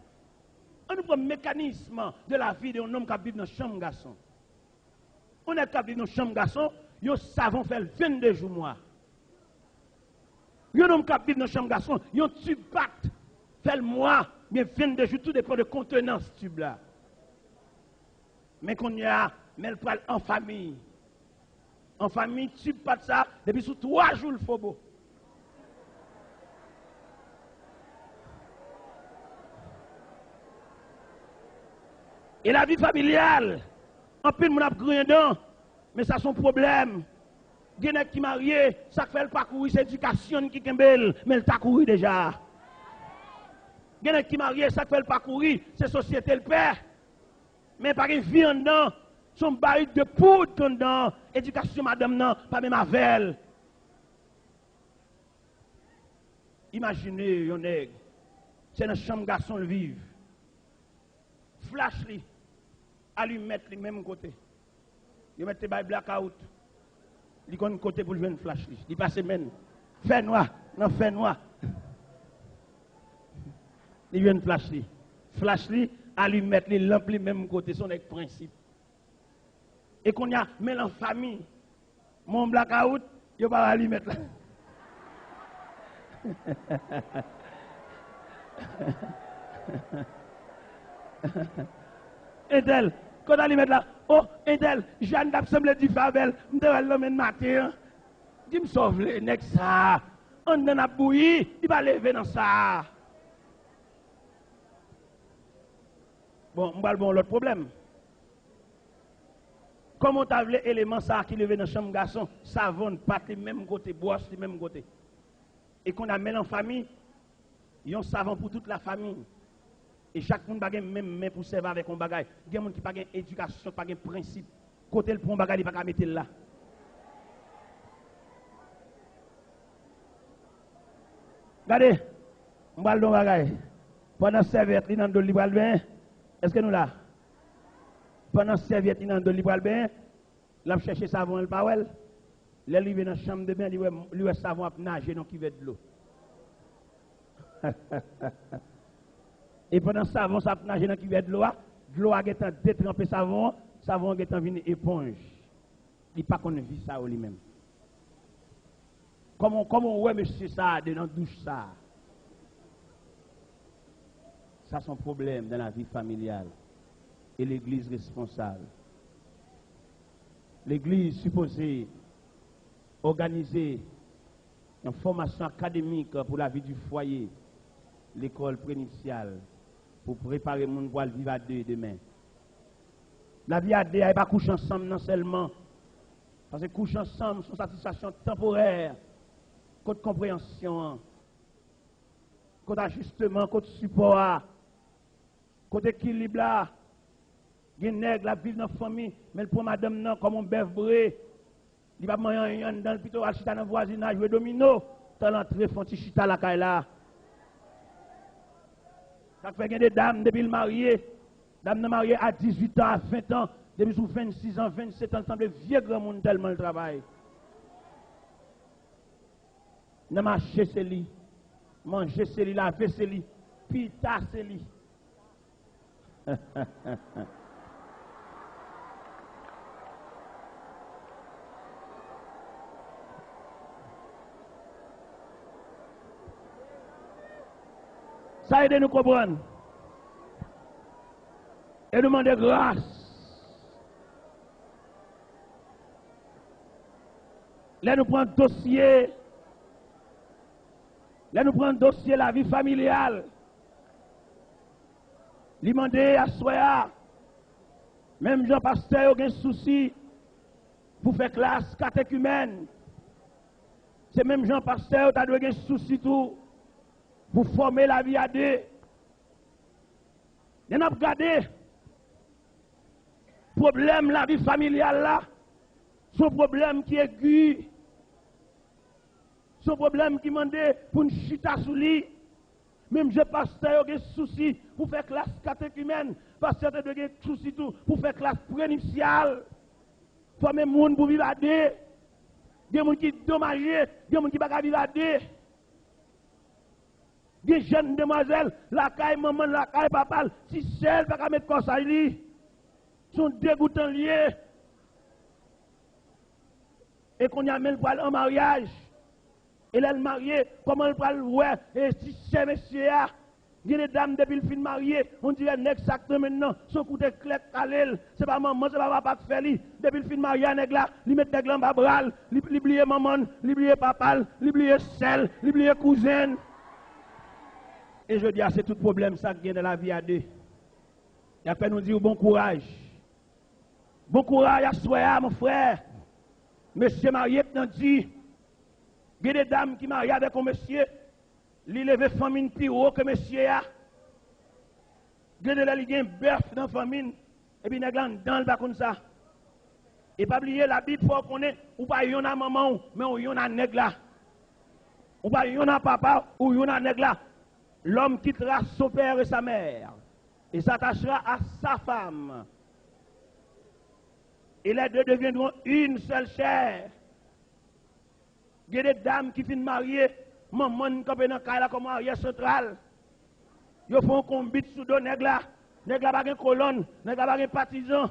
On prend le mécanisme de la vie d'un homme qui vit dans la chambre garçon. On est qui vit dans la chambre garçon, ils savent faire 22 jours mois. Un homme qui vit dans la chambre garçon, ils ont tube pacte, fait le mois, mais 22 jours, tout dépend de contenance tube là. Mais qu'on y a, mais elle parle en famille. En famille, tube pas de ça, depuis sous 3 jours le faut beau. Et la vie familiale, en plus, mon a grand, mais ça son problème. Il y a qui marié, ça fait le parcours, c'est l'éducation qui est belle, mais elle t'a couru déjà. Il y a qui marié, ça fait le parcours, c'est société le père. Mais pas une vie en dedans, son baril de poudre en dedans, éducation madame non, pas même avec. Imaginez, yon nèg, c'est dans la chambre garçon le vivre. Flash li, allumette li même côté. Yon mette bay blackout. Li kon côté pour jouer une flash li. Li passe men. Fait noir, non fait noir. Li jouer une flash li. Flash li, allumette li, lampe li même côté, son avec principe. Et qu'on y a même en famille, mon blackout, yo pas allumette là. Et tel, Quand on lui met là, oh, Intel, Jeanne d'Assemblée du Favel, m'devait l'homme matin. Dis-moi sauve les nèg ça. On n'en a bouilli, il va lever dans ça. Bon, on va bon l'autre problème. Comment tu as les éléments ça qui levé dans la chambre garçon, savon, pâte, le même côté, brosse, le même côté. Et qu'on a mis en famille, il y a un savon pour toute la famille. Et chaque monde a même main pour servir avec un bagage. Il y a des gens qui n'ont pas d'éducation, pas de principe. Côté le prend bagage, il ne pas mettre là. Regardez, on va le bagage. Pendant serviette, il y a dans le libre bain. Est-ce que nous là? Pendant serviette, il y a dans le libre bain. Là, chercher savon, le pawel. Là, il vient dans la chambre de bain, il y savon à nager dans qui veut de l'eau. Et pendant ce savon, ça nage dans qui veut de l'eau a détrempé savon a venu éponge. Il pas qu'on vit ça lui-même. Comment ouais monsieur ça dans la douche ça? Ça c'est un problème dans la vie familiale. Et l'église responsable. L'église supposée organiser une formation académique pour la vie du foyer, l'école préinitiale, pour préparer le monde pour le vivre à deux demain. La vie à deux, elle n'est pas coucher ensemble non seulement. Parce que coucher ensemble, c'est une satisfaction temporaire, côté compréhension, côté ajustement, côté support, côté équilibre là. Il y a des nègres qui vivent dans la famille, mais pour madame non, comme un bœuf bré, il va manger dans le pito, chita dans le voisinage, jouer domino, dans l'entrée, font petit chita la caille là. Ça fait des dames depuis le marié, dames mariées à 18 ans, à 20 ans, depuis sous 26 ans, 27 ans, semble vieux grand monde tellement le travail. Ne marcher c'est lui, manger c'est lui, laver c'est lui, pita c'est lui. Ça aide nous comprendre. Et nous demander grâce. Là nous prenons dossier. Là nous prenons dossier la vie familiale. Lui demander à soi. Même Jean Pasteur a un souci pour faire classe catéchumène. C'est même Jean Pasteur qui a un souci tout. Pour former la vie à deux. Nous avons regardé le problème de la vie familiale là. Son problème qui est aigu. Son problème qui demande pour une chita sous lui. Même je pasteur a des soucis pour faire classe catéchumène. Pasteur a des soucis tout pour faire classe préinitiale. Former les gens pour vivre à deux. Des gens qui sont dommagés, des gens qui ne peuvent pas vivre à deux. Des jeunes demoiselles, la caille maman, la caille papa, si celles ne pas mettre comme ça, ils sont dégoûtants liés. Et qu'on y amène pour aller en mariage. Et là, le marié, comment elle parle, ouais, et si c'est monsieur, il y a des dames depuis le fin marié, on dirait exactement maintenant, son coup de clé calé, c'est pas maman, c'est pas papa qui fait lui. Depuis le fin marié, nèg là, il met nèg là en bas bral, il oublie maman, il oublie papa, il oublie celle, il oublie cousine. Et je dis, c'est tout problème ça qui vient dans la vie à deux. Et après nous dire bon courage. Bon courage à soi, mon frère. Monsieur marié t'en dit, il y a des dames qui marient avec un monsieur, il lève famille plus haut que monsieur a. Il y a des bœuf dans la famille, et puis il y a dans le bas comme ça. Et pas oublier la Bible, il faut qu'on ait, ou pas yon a maman, mais ou yon a nèg là. Ou pas yon a papa, ou yon a nèg là. L'homme quittera son père et sa mère et s'attachera à sa femme. Et les deux deviendront une seule chair. Il y a des dames qui finissent mariées, maman qui est dans le comme arrière central. Ils font un combat sous deux nègres là. Nègres là, pas de colonne, nègres là, pas de partisan.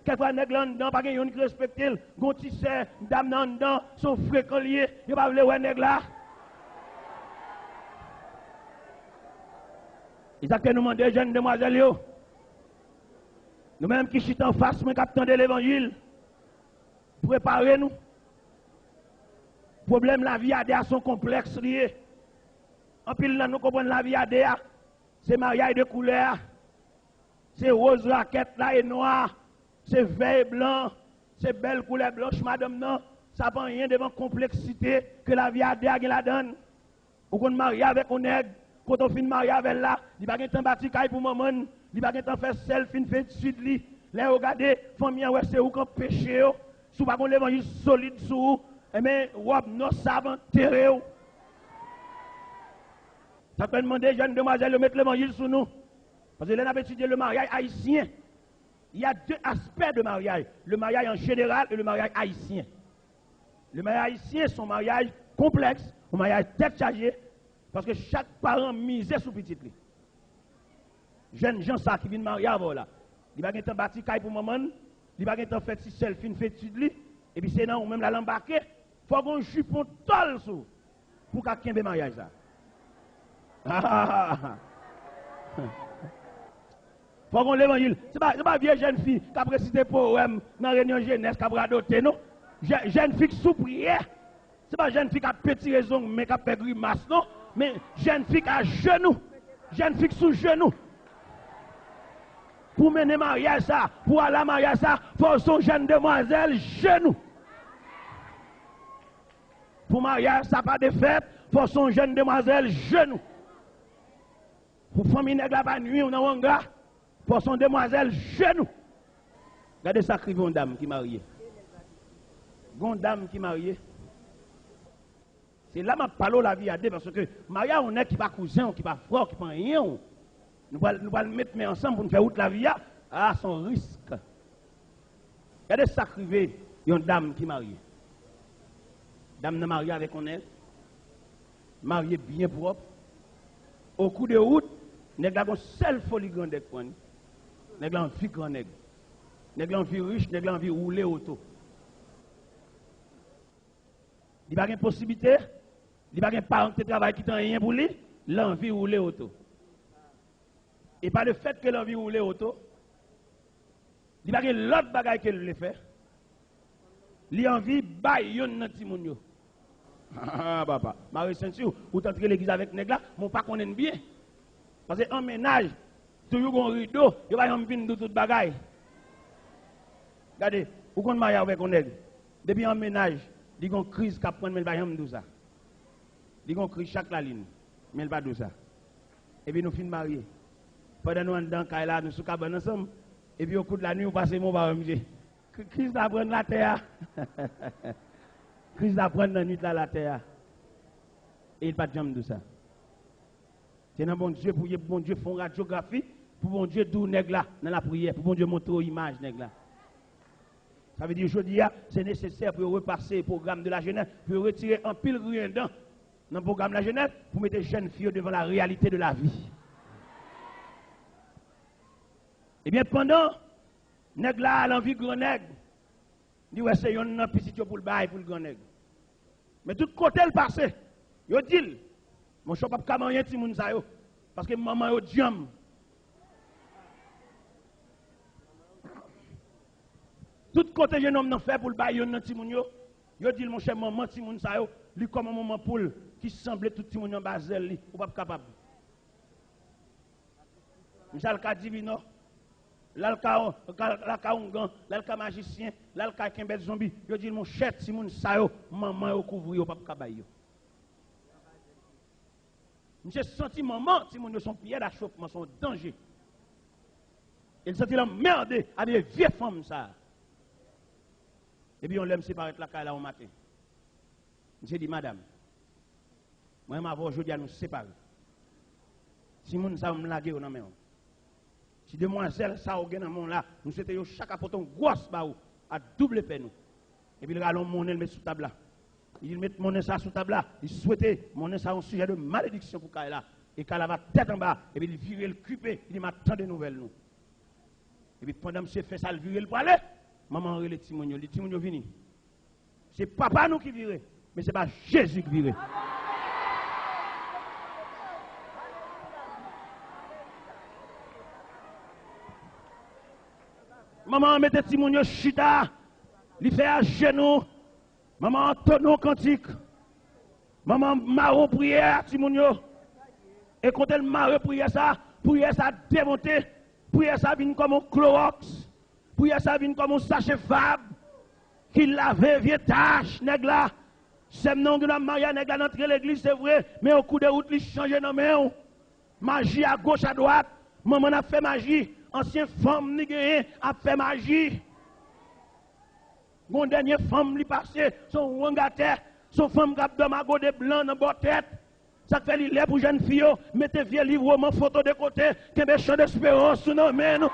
Quelquefois, nègres là, dedans, pas de yon qui respecte. Gontissé, dames là, dedans, sont fréquents liés. Ils ne pas vouloir nègres là. Ils ont nous demandé, jeunes demoiselles, Nous-mêmes qui chutons en face, nous captons de l'évangile, préparez-nous. Problème la vie à son complexe lié. En pile, nous comprenons la vie à c'est mariage de couleur, c'est rose raquette là et noir, c'est vert et blanc, c'est belle couleur blanche, madame, non. Ça ne prend rien devant complexité que la vie à la donne. Ou qu'on marie avec un nègre, quand on finit marier avec là, il n'y a pas de temps bâti pour maman, il n'y a pas de temps faire selfie, fait de suite li. Là, regardez, famille, ouais, c'est où qu'on péché, sous pas qu'on l'évangile solide sous, et bien, robe non savant, terré. Ça peut demander, jeunes demoiselles, de mettre l'évangile sous nous. Parce que là, on a étudié le mariage haïtien. Il y a deux aspects de mariage. Le mariage en général et le mariage haïtien. Le mariage haïtien, c'est un mariage complexe, un mariage tête chargée, parce que chaque parent misait sur petit. Jeunes gens ça qui viennent marier avant là. Il va pas temps bâti caille pour maman, il va pas temps faire selfie, fait étude et puis c'est non ou même la l'embarquer, faut qu'on jupon tol sous pour qu'à kembe mariage ça. Faut qu'on l'évangile. C'est pas vieille jeune fille qui a récité poème dans la réunion jeunesse qui a radoté, non? Jeune fille qui sous prière. C'est pas jeune fille qui a petit raison, mais qui a fait grimace, non? Mais jeune fille qui a genoux. Jeune fille qui sous genoux. Pour mener mariage ça, pour aller à mariage ça, faut son jeune demoiselle genoux. Pour mariage ça, pas de fête, faut son jeune demoiselle genoux. Pour famille nègre la pas nuit, on a un gars. Pour son demoiselle genou. Regardez ça, une dame qui est mariée. Une dame qui est mariée. C'est là que je parle la vie à deux, parce que Maria, on est qui pas cousin, qui pas frère, qui pas rien. Nous allons mettre ensemble pour nous faire la vie. Ah, son risque. Regardez ça, une dame qui est mariée. Dame n'est mariée avec un elle. Mariée bien propre. Au coup de route, nous avons une seule folie grande pour nous. Nous avons une vie grande. Nous avons une vie riche, nous avons une vie rouler auto. Il n'y a pas de possibilité, il n'y a pas de parent qui travaille qui n'a rien pour lui, l'envie rouler auto. Et pas le fait que l'envie rouler auto, il n'y a pas de l'autre bagaille qu'elle le fait. Il a envie de bailler yon nan ti moun yo. Ah, papa, Marie Saint-Cyr, ou t'entrer l'église avec nèg là, mon pas connaît bien. Parce que en ménage, toujours un rideau, il va y avoir une toute bagaille. Regardez, ou qu'on marie avec un nègre. Depuis en ménage, il y a une crise qui prend, mais il va y avoir tout ça. Il y a une crise chaque la ligne, mais il va tout ça. Et puis nous finissons mariés. Pendant nous en dedans, nous sommes cabane ensemble. Et puis au coup de la nuit, on passe mon bar, monsieur. Crise d'apprendre la terre. Crise d'apprendre la nuit la terre. Et il n'y a pas de jambe de ça. C'est un bon Dieu pour bon Dieu faire une radiographie, pour bon Dieu d'où nèg là dans la prière, pour bon Dieu montrer aux images nèg là. Ça veut dire aujourd'hui, c'est nécessaire pour repasser le programme de la jeunesse, pour retirer un pile rien dans le programme de la jeunesse, pour mettre les jeunes filles devant la réalité de la vie. Eh bien, pendant, nèg là, l'envie grand nèg, dit ouais, c'est un petit pour le bail pour le grand nèg. Mais tout côté le passé, yo dit, mon chou pas comment rien ti moun sa yo, parce que maman yo diam. Tout côté jeune homme n'a fait pour le bail yon ti moun yo, yo dit mon cher maman ti moun sa yo, lui comme un maman poule qui semblait tout ti moun en bazel li, ou pas capable. Michel ka divino. L'alka ongan, l'alka magicien, l'alka kembet zombie, yo dit mon cher si moun sa yo, maman yo couvri yo pas kabay yo. Monsieur senti maman si moun yo son pied d'achoppement, son danger. Il senti la merde avec vieille femme ça. Et puis on l'aime séparer la caille là au matin. Monsieur dit madame, moi ma voix aujourd'hui à nous séparer. Si moun sa me laguer dans main. Si demoiselle ça au dans mon là, nous souhaitons chaque apportant grosse ba à double peine. Et puis le gars monnaie le met sous table là. Il met monnaie ça sous table là, il souhaitait monnaie ça un sujet de malédiction pour Kay là et Kay va tête en bas et puis il vire le cupé, il m'a tant de nouvelles nous. Et puis pendant monsieur fait ça le virer pour aller, maman relé Timonio, le Timonio vini. C'est papa nous qui vire, mais c'est pas Jésus qui vire. Maman mette Timounio chita. Li fait à genoux. Maman tonneau cantique. Maman marron prière Timounio. Et quand elle marron prière ça démonté. Prière ça vient comme un Clorox. Prière ça vient comme un sachet Fab. Qui lave vieux tâche nèg là. C'est non de la Maria nèg là d'entrer l'église c'est vrai, mais au coup de route il change dans main. Magie à gauche à droite. Maman a fait magie. Ancien femme ni gagné a fait magie. Mon dernier femme li passé son wangate, son femme cap de mago de blanc dans bord tête. Ça fait li lè pour jeune fille, mettez vieux livre roman photo de côté, que chant d'espérance sous nos mains.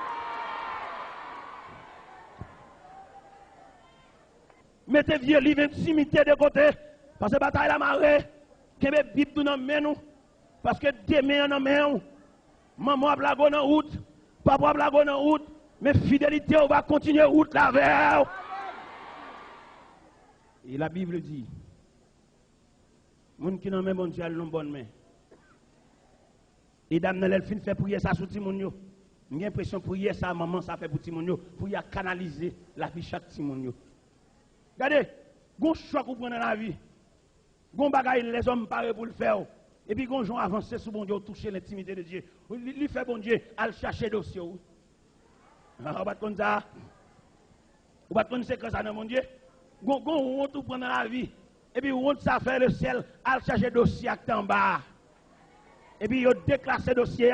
Mettez vieux livre intimité de côté parce que bataille la marée, que Bible dans nos mains parce que demain dans main. Maman a blago dans route, papa a blago dans route, mais fidélité on va continuer route la vers. Et la Bible dit, moun qui n'ont même bon Dieu a une bonne main. Et dame nan fin fait prier ça sous Timoun yo. J'ai l'impression prier ça maman ça fait pour Timoun yo pour y canaliser la vie chaque Timoun yo. Regardez, gon choix qu'on prend dans la vie. Gon bagay les hommes paré pour le faire. Et puis gon gens avancer sous bon Dieu toucher l'intimité de Dieu. Lui fait bon Dieu al chercher dossier. On va comme ça. On va comme c'est ça dans mon Dieu. Gon on tout prend dans la vie. Et puis on ça fait le ciel al chercher dossier en bas. Et puis yo déclasser dossier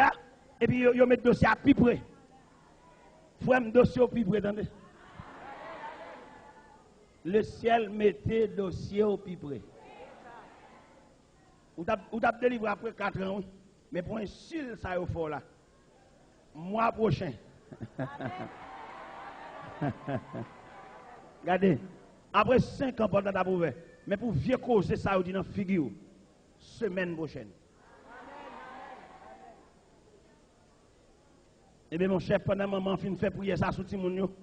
et puis yo met dossier à plus près. Faut un dossier au plus près attendez. Le ciel mettait dossier au plus près. Ou t'as délivré après 4 ans, oui. Mais pour un sil, ça est fort là. Mois prochain. Regardez, après 5 ans, pendant d'abord, mais pour vieux causer ça, vous dit dans figure, semaine prochaine. Eh bien, mon chef, pendant maman fin fait prier ça sous Timounio.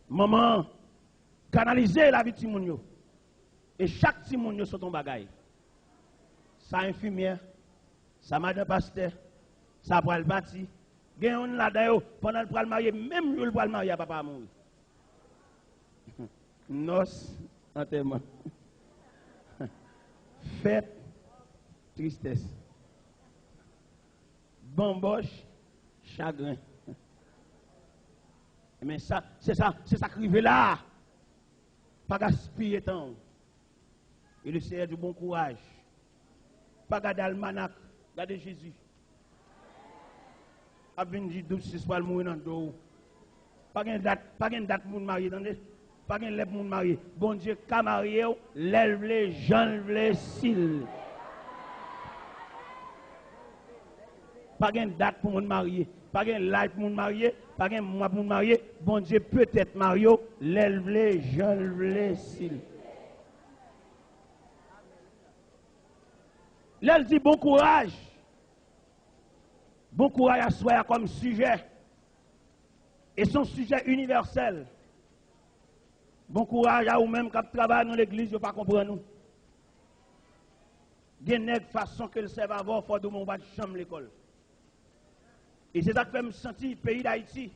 Maman, canaliser la vie de Timounio. Et chaque Timounio sur ton bagaille. Ça infirmière, ça madame pasteur, ça pour le bâti. Gen on là d'ailleurs pendant le marier, même le pour le marier papa mourir. Noce, enterrement. Fête, tristesse. Bamboche, chagrin. Mais ça, c'est ça qui arrive là. Pas gaspiller temps. Et le Seigneur du bon courage. Pas garder almanach, garder Jésus. A venir 12 pour mourir dans le dos. Pas de date pour marier, attendez. Pas de lèvre pour marier. Bon Dieu, qu'à marier, lève les gens, les cils. Pas de date pour marier. Pas de life pour marier. Pas de mois pour marier. Bon Dieu, peut-être Mario, lève les gens, les cils. Là, elle dit bon courage. Bon courage à soi comme sujet. Et son sujet universel. Bon courage à vous-même qui travaillent dans l'église, vous ne pas comprendre nous. Des nègres façon que le serve avant, il faut de mon bas de chambre l'école. Et c'est ça qui fait me sentir le pays d'Haïti.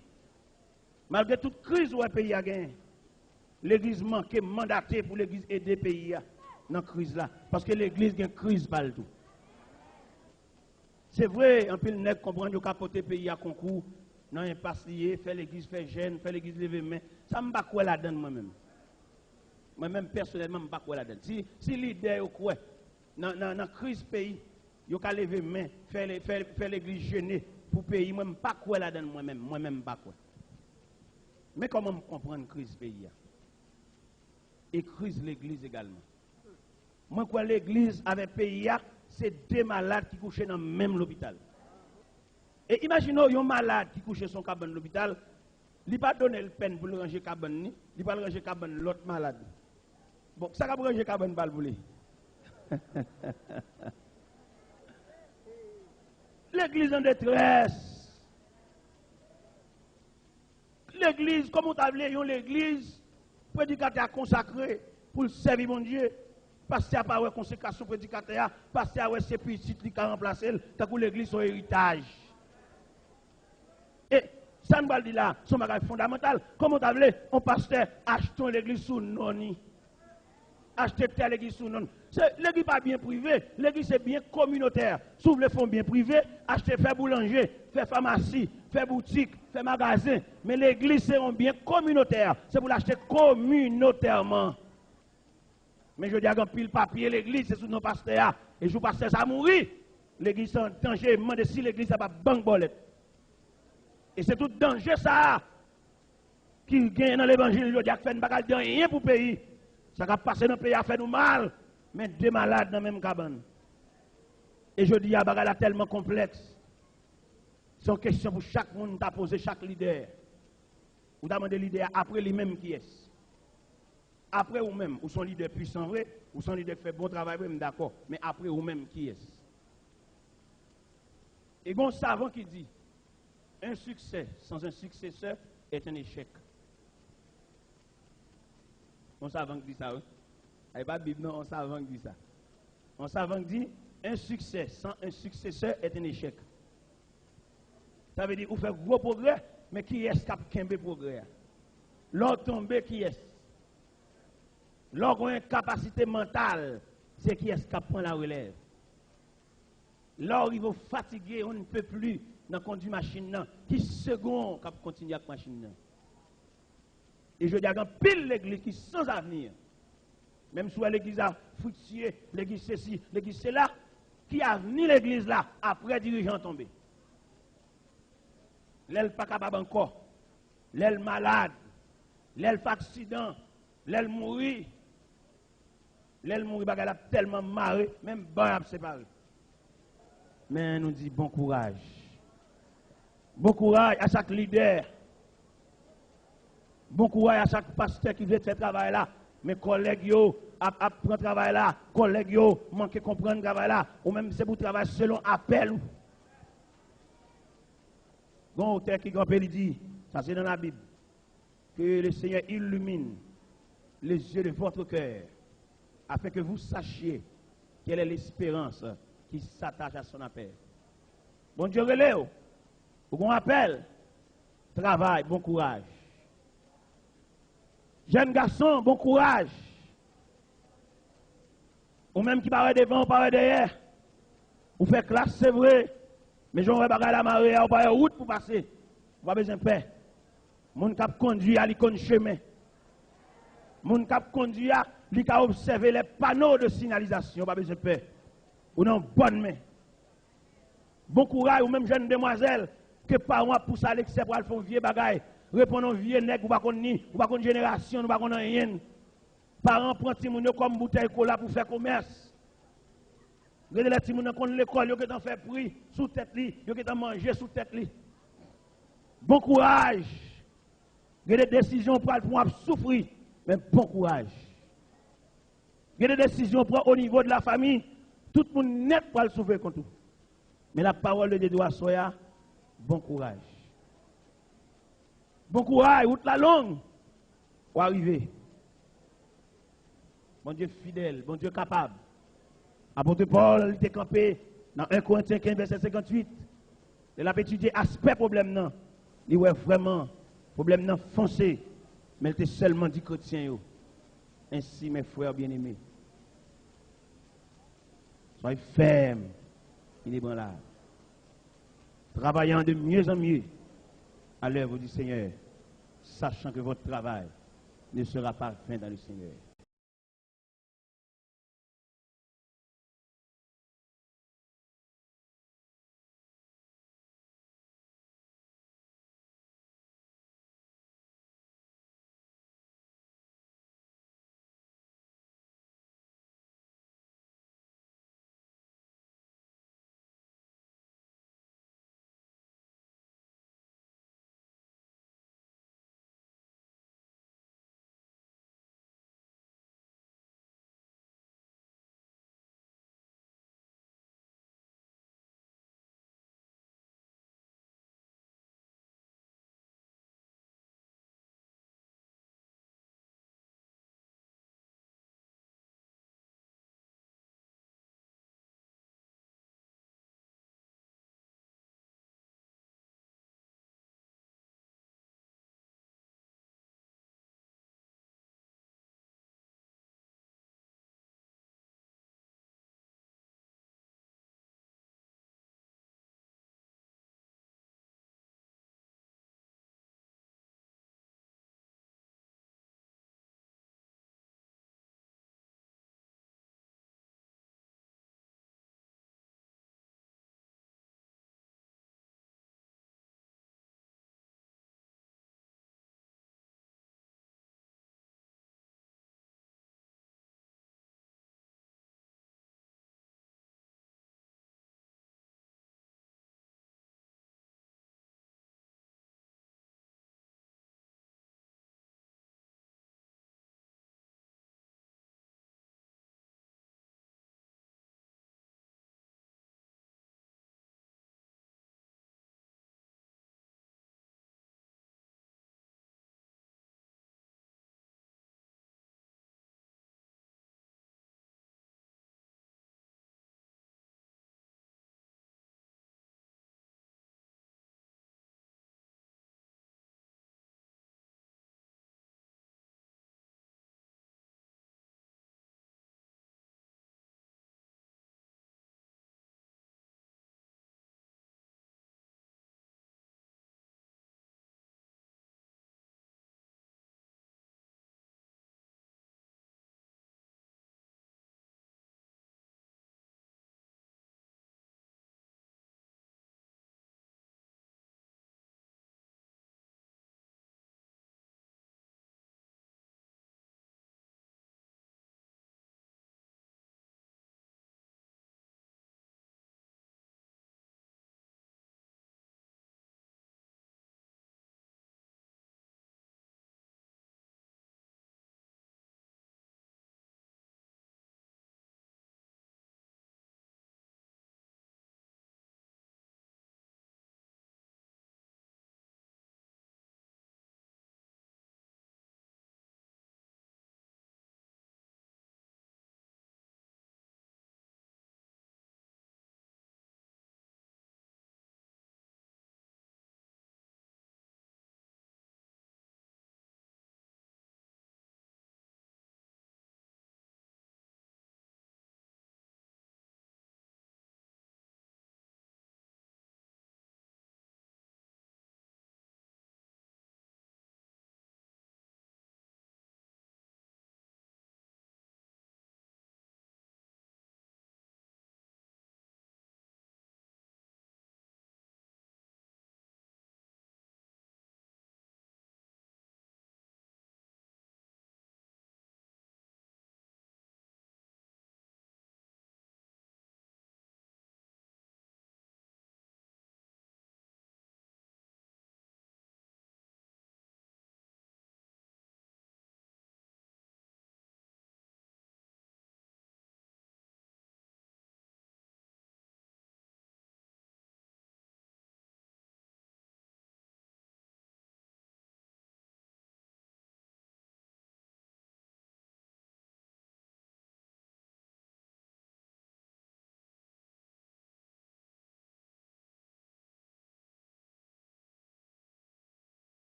Malgré toute crise où le pays a gagné, l'église manque mandaté pour l'église aider le pays dans la crise là. Parce que l'église a une crise partout. C'est vrai, un peu le nègre comprend que capoter le pays à concours, non, un passe lié, fait l'église, fait jeune, fait l'église lever main. Ça ne m'a pas quoi là-dedans moi-même. Moi-même, personnellement, je ne m'a pas quoi là-dedans. Si l'idée est quoi, dans la crise pays, il y a lever main, faire l'église jeûner pour le pays, moi, je ne pas quoi là-dedans moi-même. Moi-même, pas quoi. Mais comment comprendre la crise pays? Et crise l'église également. Moi, quoi, l'église avec le pays, c'est deux malades qui couchent dans le même hôpital. Et imaginez un malade qui couche son cabane dans l'hôpital, il ne va pas donner le peine pour le ranger cabane, il va ranger cabane l'autre malade. Bon, ça va ranger cabane pour lui. L'église en détresse. L'église, comme on t'a dit, l'église, prédicateur consacré pour le servir mon Dieu. Pasteur à pas consécration prédicateur, pasteur à c'est petit qui a remplacé, tant que l'église son héritage. Et Ça ne va dire là, son bagage fondamental. Comment tu as on pasteur, achetons l'église sous non. Acheter telle église sous non. L'église pas bien privé, l'église c'est bien communautaire. S'ouvre les fonds bien privés, acheter, faire boulanger, faire pharmacie, faire boutique, faire magasin. Mais l'église c'est un bien communautaire. C'est pour l'acheter communautairement. Mais je dis à pile papier, l'église c'est sous nos pasteurs. Et je pasteur ça mourir. L'église est en danger. Je me demande si l'église n'a pas banque bolette. Et c'est tout danger ça qui gagne dans l'évangile. Je dis à faire une bagarre de rien pour le pays. Ça va passer dans le pays à faire nous mal. Mais deux malades dans la même cabane. Et je dis à bagarre tellement complexe. C'est une question pour chaque monde t'a posé, chaque leader. Ou t'a demandé leader après lui-même qui est. Après ou même, ou son leader puissant vrai, ou son leader qui fait bon travail, d'accord. Mais après ou même qui est. Et il y a un savant qui dit, un succès sans un successeur est un échec. Un savant qui dit ça, oui. Il n'y a pas de Bible, non, un savant qui dit ça. Un savant qui dit, un succès sans un successeur est un échec. Ça veut dire, vous faites gros progrès, mais qui est-ce qui a qu'un progrès? L'autre tombé, qui est-ce? L'autre a une capacité mentale, c'est qui est-ce qui prend la relève? L'or, il va fatiguer, on ne peut plus dans la conduite machine. Qui second qui continue avec la machine? Et je dis à pile l'église qui sans avenir. Même si l'église a fructué, l'église ceci, l'église c'est là, qui a venu l'église là, après dirigeant tombé. L'aile pas capable encore. L'aile malade. L'aile fait accident. L'aile mourir. L'aile mourir, elle a tellement marré, même bon a séparé. Mais nous dit bon courage. Bon courage à chaque leader. Bon courage à chaque pasteur qui veut faire travail là. Mes collègues yo apprendre travail là. Collègues yo manquent comprendre travail là. Ou même c'est pour travailler selon appel. Bon auteur qui grand il dit, ça c'est dans la Bible, que le Seigneur illumine les yeux de votre cœur afin que vous sachiez quelle est l'espérance qui s'attache à son appel. Bon Dieu relève, vous appel, travail, bon courage. Jeune garçon, bon courage. Ou même qui paraît devant, paraît derrière. Ou fait classe, c'est vrai. Mais j'en vais bagarre la marée, ou pas route pour passer. On pas besoin de paix. Mon cap conduit à l'icône chemin. Mon cap conduit à observer les panneaux de signalisation. Pas besoin de paix. Ou non, bonne main. Bon courage, ou même jeune demoiselle, que parents poussent à l'excès pour aller faire vieux bagaille. Répondons vieux nègre, ou pas qu'on ni, ou pas qu'on génération, ou pas qu'on rien. Parents prennent Timounio comme bouteille cola pour faire commerce. Regardez les Timounio qu'on l'école, ils ont fait prix sous tête li, ils ont mangé sous tête li. Bon courage. Regardez des décisions pour souffrir, mais bon courage. Regardez des décisions pour au niveau de la famille, tout le monde net pour le souffrir contre tout. Mais la parole de Dieu doit soya, bon courage. Bon courage, route la longue, pour arriver. Bon Dieu fidèle, bon Dieu capable. Apôtre Paul était campé dans 1 Corinthiens 15, verset 58. Il a étudié aspect problème non. Il ouais vraiment problème non foncé, mais il était seulement dit chrétien. Ainsi mes frères bien-aimés, soyez fermes, inébranlables, travaillant de mieux en mieux à l'œuvre du Seigneur, sachant que votre travail ne sera pas fin dans le Seigneur.